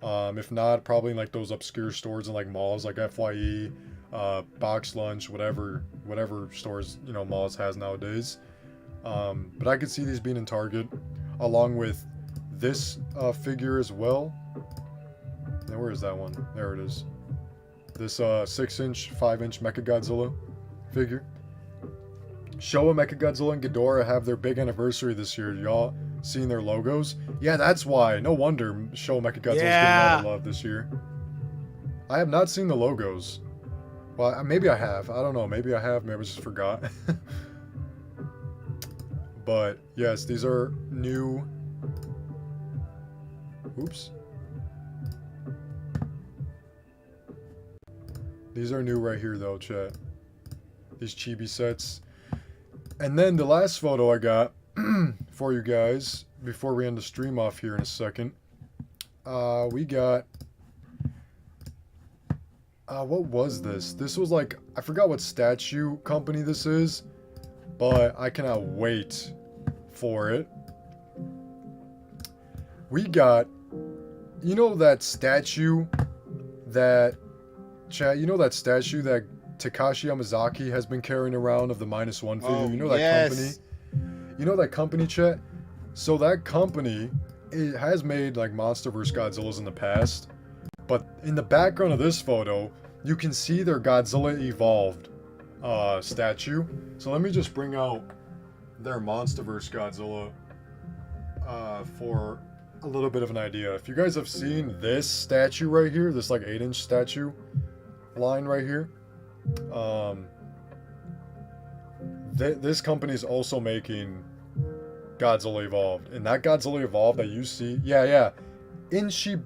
A: If not, probably in like those obscure stores in like malls like FYE, Box Lunch, whatever stores, you know, malls has nowadays. But I could see these being in Target along with this figure as well. Now, where is that one? There it is. This 6-inch, 5-inch Mechagodzilla figure. Showa Mechagodzilla and Ghidorah have their big anniversary this year. Y'all seen their logos? Yeah, that's why. No wonder Showa Mechagodzilla's getting a lot of love this year. I have not seen the logos. Well, maybe I have. I don't know. Maybe I have. Maybe I just forgot. But yes, these are new. Oops. These are new right here though, chat. These chibi sets. And then the last photo I got for you guys before we end the stream off here in a second. We got what was this? This was like, I forgot what statue company this is, but I cannot wait for it. We got, you know that statue that, chat, you know that statue that Takashi Yamazaki has been carrying around of the -1 figure?
B: Oh,
A: you know that company? You know that company, chat? So that company, it has made like Monsterverse Godzillas in the past, but in the background of this photo, you can see their Godzilla Evolved statue. So let me just bring out their Monsterverse Godzilla for a little bit of an idea. If you guys have seen this statue right here, this like 8-inch statue line right here, this company is also making Godzilla Evolved, and that Godzilla Evolved that you see, Inshi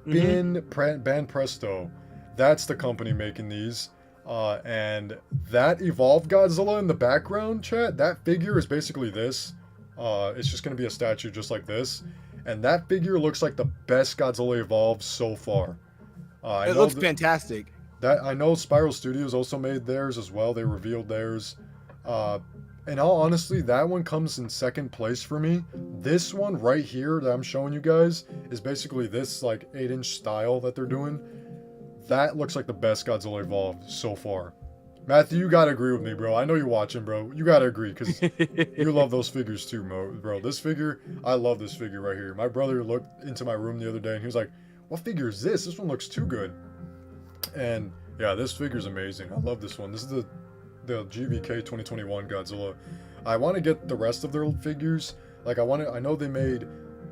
A: Ban Presto, that's the company making these. And that Evolved Godzilla in the background, chat, that figure is basically this. It's just going to be a statue just like this. And that figure looks like the best Godzilla Evolved so far.
B: It looks fantastic.
A: I know Spiral Studios also made theirs as well. They revealed theirs. In all honesty, that one comes in second place for me. This one right here that I'm showing you guys is basically this like 8-inch style that they're doing. That looks like the best Godzilla Evolved so far. Matthew, you gotta agree with me, bro. I know you're watching, bro. You gotta agree, because you love those figures too, bro. This figure, I love this figure right here. My brother looked into my room the other day, and he was like, what figure is this? This one looks too good. And yeah, this figure's amazing. I love this one. This is the GVK 2021 Godzilla. I want to get the rest of their figures. Like, I know they made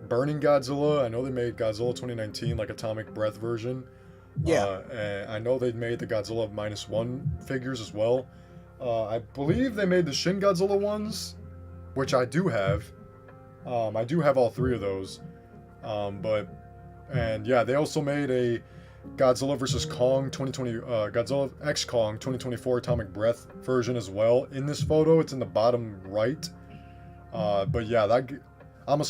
A: Burning Godzilla. I know they made Godzilla 2019, like Atomic Breath version.
B: Yeah.
A: And I know they made the Godzilla -1 figures as well. I believe they made the Shin Godzilla ones, which I do have. I do have all 3 of those. And yeah, they also made a Godzilla vs. Kong 2020, Godzilla X Kong 2024 Atomic Breath version as well. In this photo, it's in the bottom right. But yeah, I'm a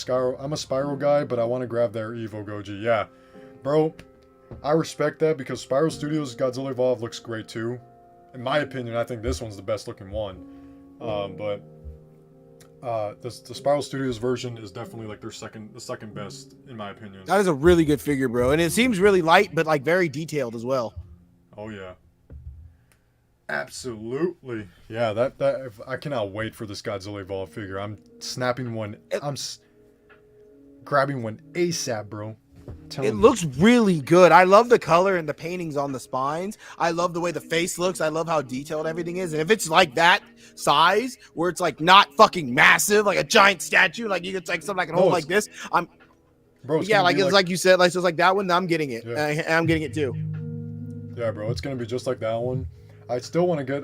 A: Spiral guy, but I want to grab their Evo Goji. Yeah, bro, I respect that because Spiral Studios Godzilla Evolved looks great too. In my opinion, I think this one's the best looking one. But the Spiral Studios version is definitely like the second best in my opinion.
B: That is a really good figure, bro, and it seems really light, but like very detailed as well.
A: Oh yeah, absolutely. Yeah, I cannot wait for this Godzilla Evolved figure. I'm snapping one. I'm grabbing one ASAP, bro.
B: It looks really good. I love the color and the paintings on the spines. I love the way the face looks. I love how detailed everything is. And if it's like that size, where it's like not fucking massive, like a giant statue, like you could like something I can hold like this. Yeah, like it's like you said, like so it's like that one. I'm getting it.
A: Yeah.
B: I'm getting it too.
A: Yeah, bro, it's gonna be just like that one. I still want to get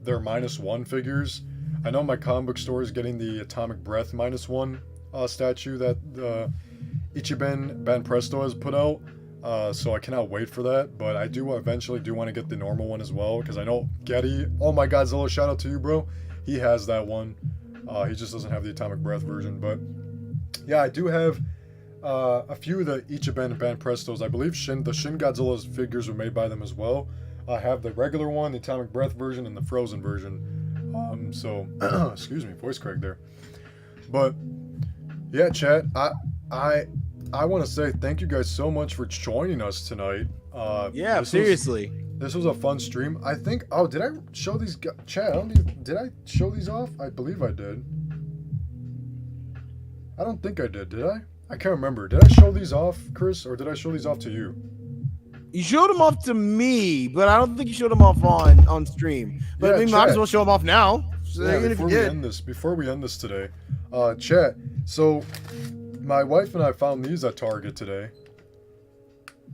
A: their -1 figures. I know my comic book store is getting the Atomic Breath -1 statue that Ichiben Banpresto has put out. So I cannot wait for that, but I do eventually want to get the normal one as well, because I know Getty, oh my Godzilla, shout out to you, bro. He has that one. He just doesn't have the Atomic Breath version, but yeah, I do have a few of the Ichiben Banprestos. I believe the Shin Godzilla's figures were made by them as well. I have the regular one, the Atomic Breath version, and the Frozen version. So, excuse me, voice crack there. But yeah, chat, I want to say thank you guys so much for joining us tonight.
B: Yeah, seriously.
A: This was a fun stream. I think. Oh, did I show these? Chat. Did I show these off? I believe I did. I don't think I did. Did I? I can't remember. Did I show these off, Chris, or did I show these off to you?
B: You showed them off to me, but I don't think you showed them off on stream. But
A: Yeah,
B: we might as well show them off now. So
A: Yeah,
B: even if you did.
A: before we end this today, chat. So, my wife and I found these at Target today.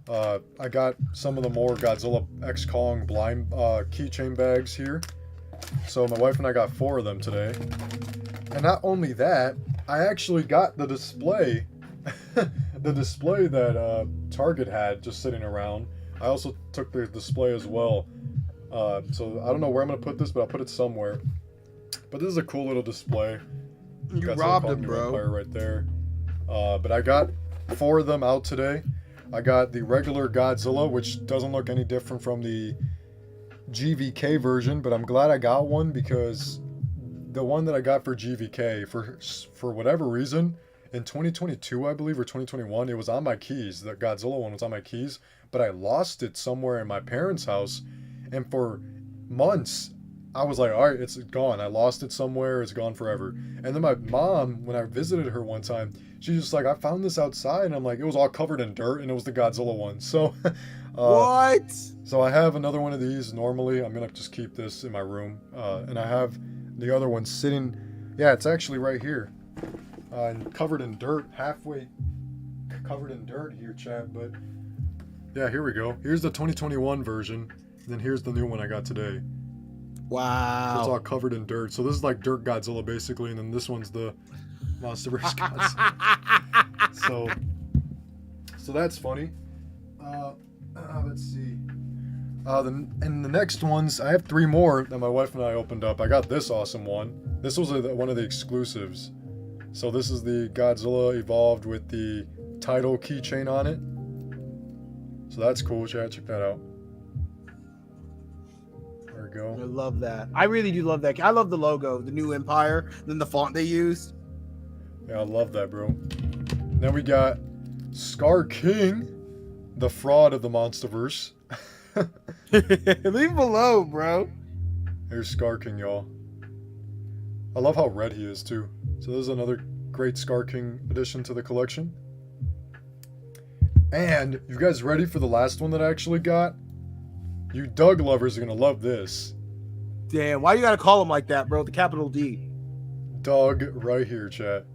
A: I got some of the more Godzilla X Kong blind keychain bags here. So my wife and I got 4 of them today. And not only that, I actually got the display, the display that Target had just sitting around. I also took the display as well. So I don't know where I'm gonna put this, but I'll put it somewhere. But this is a cool little display.
B: You
A: Godzilla
B: robbed
A: Kong
B: him,
A: New
B: bro.
A: Empire right there. But I got 4 of them out today. I got the regular Godzilla, which doesn't look any different from the GVK version, but I'm glad I got one, because the one that I got for GVK, for whatever reason, in 2022, I believe, or 2021, it was on my keys. The Godzilla one was on my keys, but I lost it somewhere in my parents' house, and for months, I was like, all right, it's gone. I lost it somewhere. It's gone forever. And then my mom, when I visited her one time, she's just like, I found this outside. And I'm like, it was all covered in dirt, and it was the Godzilla one. So,
B: What?
A: so I have another one of these. Normally, I'm going to just keep this in my room. And I have the other one sitting. Yeah, it's actually right here. And covered in dirt, halfway covered in dirt here, chat. But yeah, here we go. Here's the 2021 version. And then here's the new one I got today.
B: Wow.
A: It's all covered in dirt. So this is like Dirt Godzilla, basically, and then this one's the Monsterverse Godzilla. So that's funny. Let's see. And the next ones, I have 3 more that my wife and I opened up. I got this awesome one. This was one of the exclusives. So this is the Godzilla evolved with the title keychain on it. So that's cool, chat. Check that out. There we go.
B: I love that. I really do love that. I love the logo, the new Empire, then the font they used.
A: Yeah, I love that, bro. Then we got Scar King, the fraud of the Monsterverse.
B: Leave below, bro.
A: Here's Scar King, y'all. I love how red he is, too. So this is another great Scar King addition to the collection. And, you guys ready for the last one that I actually got? You Doug lovers are gonna love this.
B: Damn, why you gotta call him like that, bro? The capital D.
A: Doug right here, chat.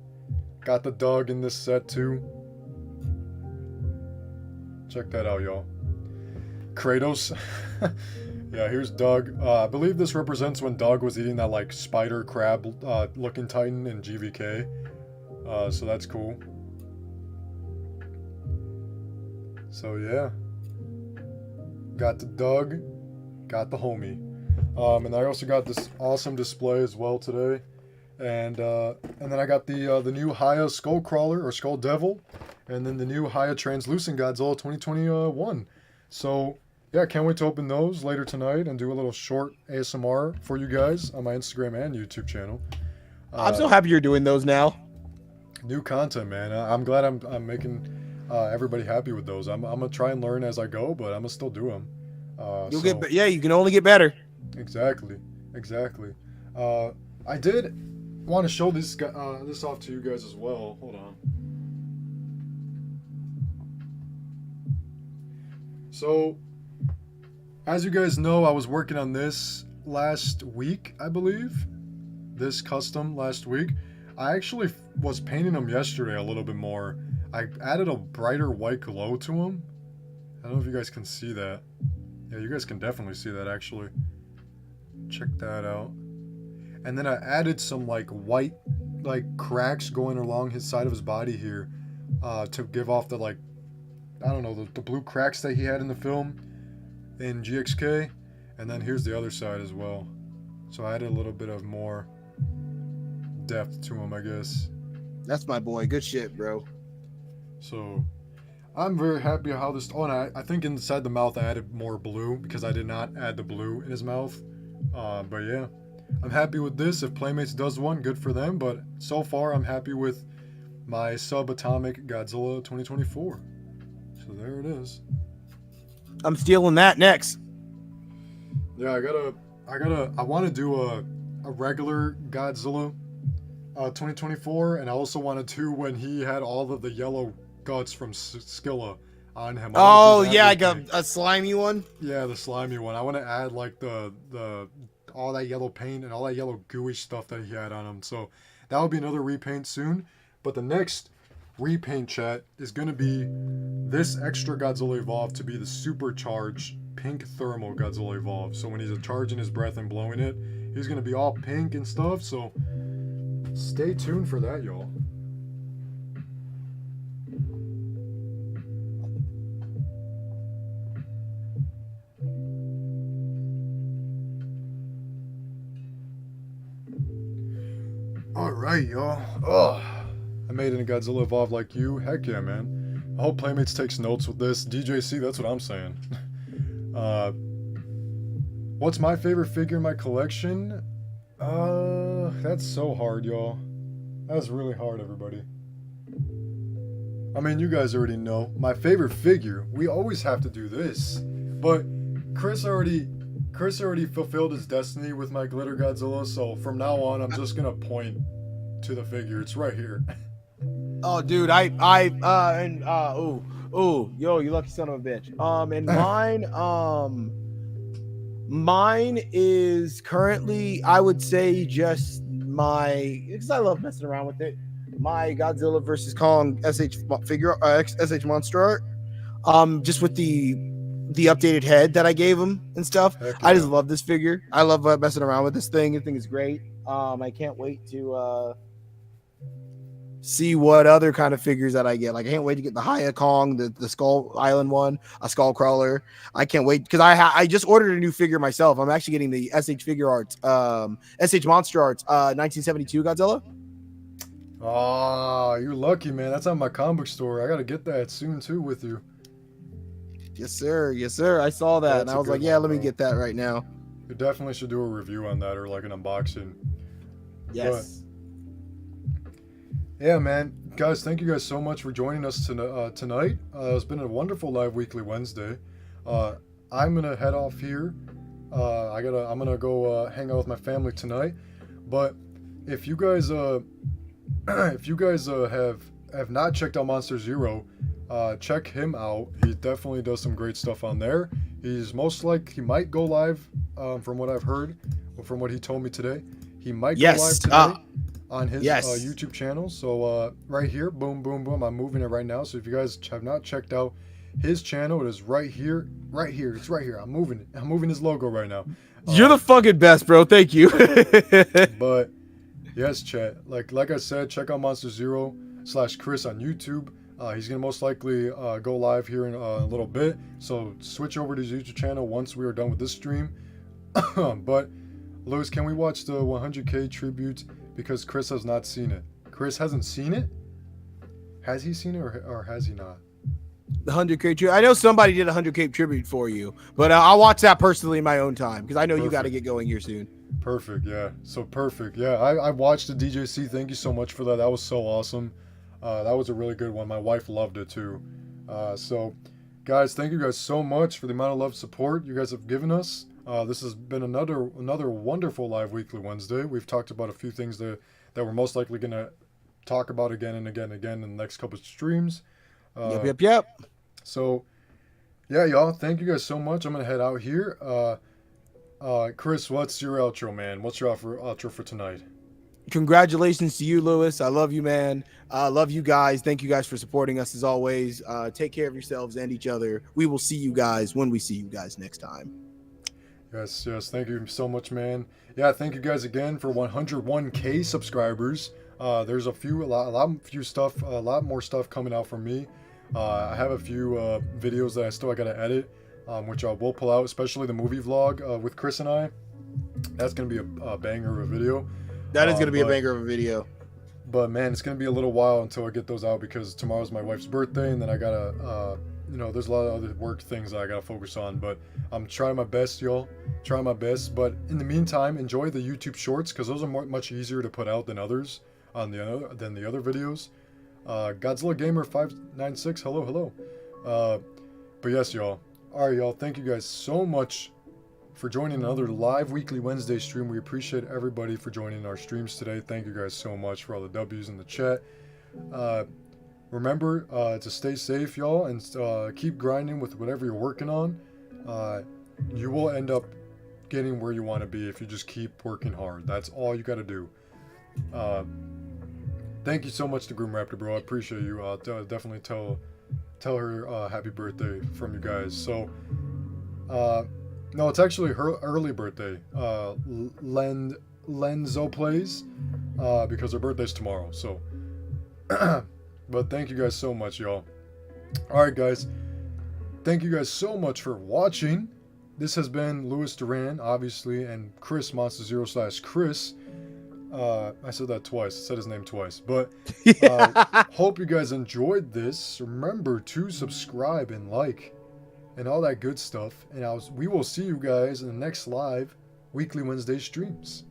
A: Got the Doug in this set, too. Check that out, y'all. Kratos. Yeah, here's Doug. I believe this represents when Doug was eating that, like, spider crab looking titan in GVK. So that's cool. So, yeah. Got the Doug. Got the homie. And I also got this awesome display as well today. And then I got the new Haya Skullcrawler, or Skull Devil. And then the new Haya Translucent Godzilla 2021. So, yeah, can't wait to open those later tonight and do a little short ASMR for you guys on my Instagram and YouTube channel.
B: I'm so happy you're doing those now.
A: New content, man. I'm glad I'm making everybody happy with those. I'm gonna try and learn as I go, but I'm gonna still do them.
B: You'll get, yeah, you can only get better.
A: Exactly. I did want to show this off to you guys as well. Hold on. So, as you guys know, I was working on this last week, I believe. This custom last week. I actually was painting them yesterday a little bit more. I added a brighter white glow to them. I don't know if you guys can see that. Yeah, you guys can definitely see that, actually. check that out. And then I added some like white like cracks going along his side of his body here, to give off the like, I don't know, the blue cracks that he had in the film in GXK. And then here's the other side as well. So I added a little bit of more depth to him, I guess.
B: That's my boy. Good shit, bro.
A: So I'm very happy how this. Oh, and I think inside the mouth I added more blue because I did not add the blue in his mouth. But yeah, I'm happy with this. If Playmates does one, good for them. But so far, I'm happy with my subatomic Godzilla 2024. So there it is.
B: I'm stealing that next.
A: Yeah, I want to do a regular Godzilla 2024, and I also wanted to when he had all of the yellow guts from Skilla on him.
B: Oh yeah, I got a slimy one.
A: Yeah, the slimy one. I want to add like the all that yellow paint and all that yellow gooey stuff that he had on him. So that will be another repaint soon. But the next repaint, chat, is going to be this extra Godzilla Evolved to be the supercharged pink thermal Godzilla Evolved. So when he's charging his breath and blowing it, he's going to be all pink and stuff. So stay tuned for that, y'all. Alright, y'all. Oh, I made it in Godzilla Evolved like you. Heck yeah, man. I hope Playmates takes notes with this. DJC, that's what I'm saying. What's my favorite figure in my collection? That's so hard, y'all. That's really hard, everybody. I mean, you guys already know. My favorite figure, we always have to do this. But Chris already fulfilled his destiny with my glitter Godzilla, so from now on I'm just gonna point to the figure. It's right here.
B: Oh, dude, yo, you lucky son of a bitch. And mine is currently, I would say, just because I love messing around with it, my Godzilla versus Kong SH figure, SH monster art. Just with the updated head that I gave him and stuff. Yeah. I just love this figure. I love messing around with this thing. The thing is great. I can't wait to see what other kind of figures that I get. Like, I can't wait to get the Haya Kong, the Skull Island one, a Skull Crawler. I can't wait because I just ordered a new figure myself. I'm actually getting the SH Figure Arts, SH Monster Arts, 1972 Godzilla.
A: Oh, you're lucky, man. That's on my comic book store. I gotta get that soon too with you.
B: Yes, sir. Yes, sir. I saw that, and I was like, yeah, let me get that right now.
A: You definitely should do a review on that or like an unboxing.
B: Yes.
A: But, yeah, man. Guys, thank you guys so much for joining us tonight. It's been a wonderful live weekly Wednesday. I'm gonna head off here. I'm gonna go hang out with my family tonight. But if you guys have not checked out Monster Zero, check him out. He definitely does some great stuff on there. He might go live, from what I've heard, or from what he told me today. He might go live tonight on his YouTube channel. So right here, boom, boom, boom. I'm moving it right now. So if you guys have not checked out his channel, it is right here, right here. It's right here. I'm moving it. I'm moving his logo right now.
B: You're the fucking best, bro. Thank you.
A: But yes, chat. Like I said, check out Monster Zero / Chris on YouTube. He's gonna most likely go live here in a little bit. So switch over to his YouTube channel once we are done with this stream. But Lewis, can we watch the 100K tribute? Because Chris has not seen it. Chris hasn't seen it? Has he seen it or has he not?
B: The 100K tribute. I know somebody did a 100K tribute for you, but I'll watch that personally in my own time because I know you got to get going here soon.
A: Perfect. Yeah. So perfect. Yeah. I watched the DJC. Thank you so much for that. That was so awesome. That was a really good one. My wife loved it too. So guys, thank you guys so much for the amount of love and support you guys have given us. This has been another wonderful live weekly Wednesday. We've talked about a few things that we're most likely going to talk about again and again and again in the next couple of streams.
B: Yep.
A: So yeah, y'all, thank you guys so much. I'm going to head out here. Chris, what's your outro, man? What's your outro for tonight?
B: Congratulations to you, Lewis. I love you, man. I love you guys. Thank you guys for supporting us as always. Take care of yourselves and each other. We will see you guys when we see you guys next time.
A: Yes, yes. Thank you so much, man. Yeah, thank you guys again for 101K subscribers. There's a lot more stuff coming out from me. I have a few videos that I still gotta edit, which I will pull out, especially the movie vlog with Chris and I. That's gonna be a banger of a video.
B: That is gonna be a banger of a video.
A: But man, it's gonna be a little while until I get those out because tomorrow's my wife's birthday, and then I gotta, there's a lot of other work things that I gotta focus on. But I'm trying my best, y'all. Trying my best. But in the meantime, enjoy the YouTube Shorts because those are much easier to put out than others than the other videos. Godzilla Gamer 596, hello. But yes, y'all. All right, y'all. Thank you guys so much for joining another live weekly Wednesday stream. We appreciate everybody for joining our streams today. Thank you guys so much for all the W's in the chat. Remember to stay safe, y'all, and keep grinding with whatever you're working on. You will end up getting where you want to be if you just keep working hard. That's all you got to do. Thank you so much to Groom Raptor, bro. I appreciate you. I'll definitely tell her happy birthday from you guys. So, no, it's actually her early birthday. Lenzo plays because her birthday's tomorrow. So, but thank you guys so much, y'all. All right, guys. Thank you guys so much for watching. This has been Louis Duran, obviously, and Chris Monster Zero / Chris. I said that twice. I said his name twice. But hope you guys enjoyed this. Remember to subscribe and like and all that good stuff. And we will see you guys in the next live weekly Wednesday streams.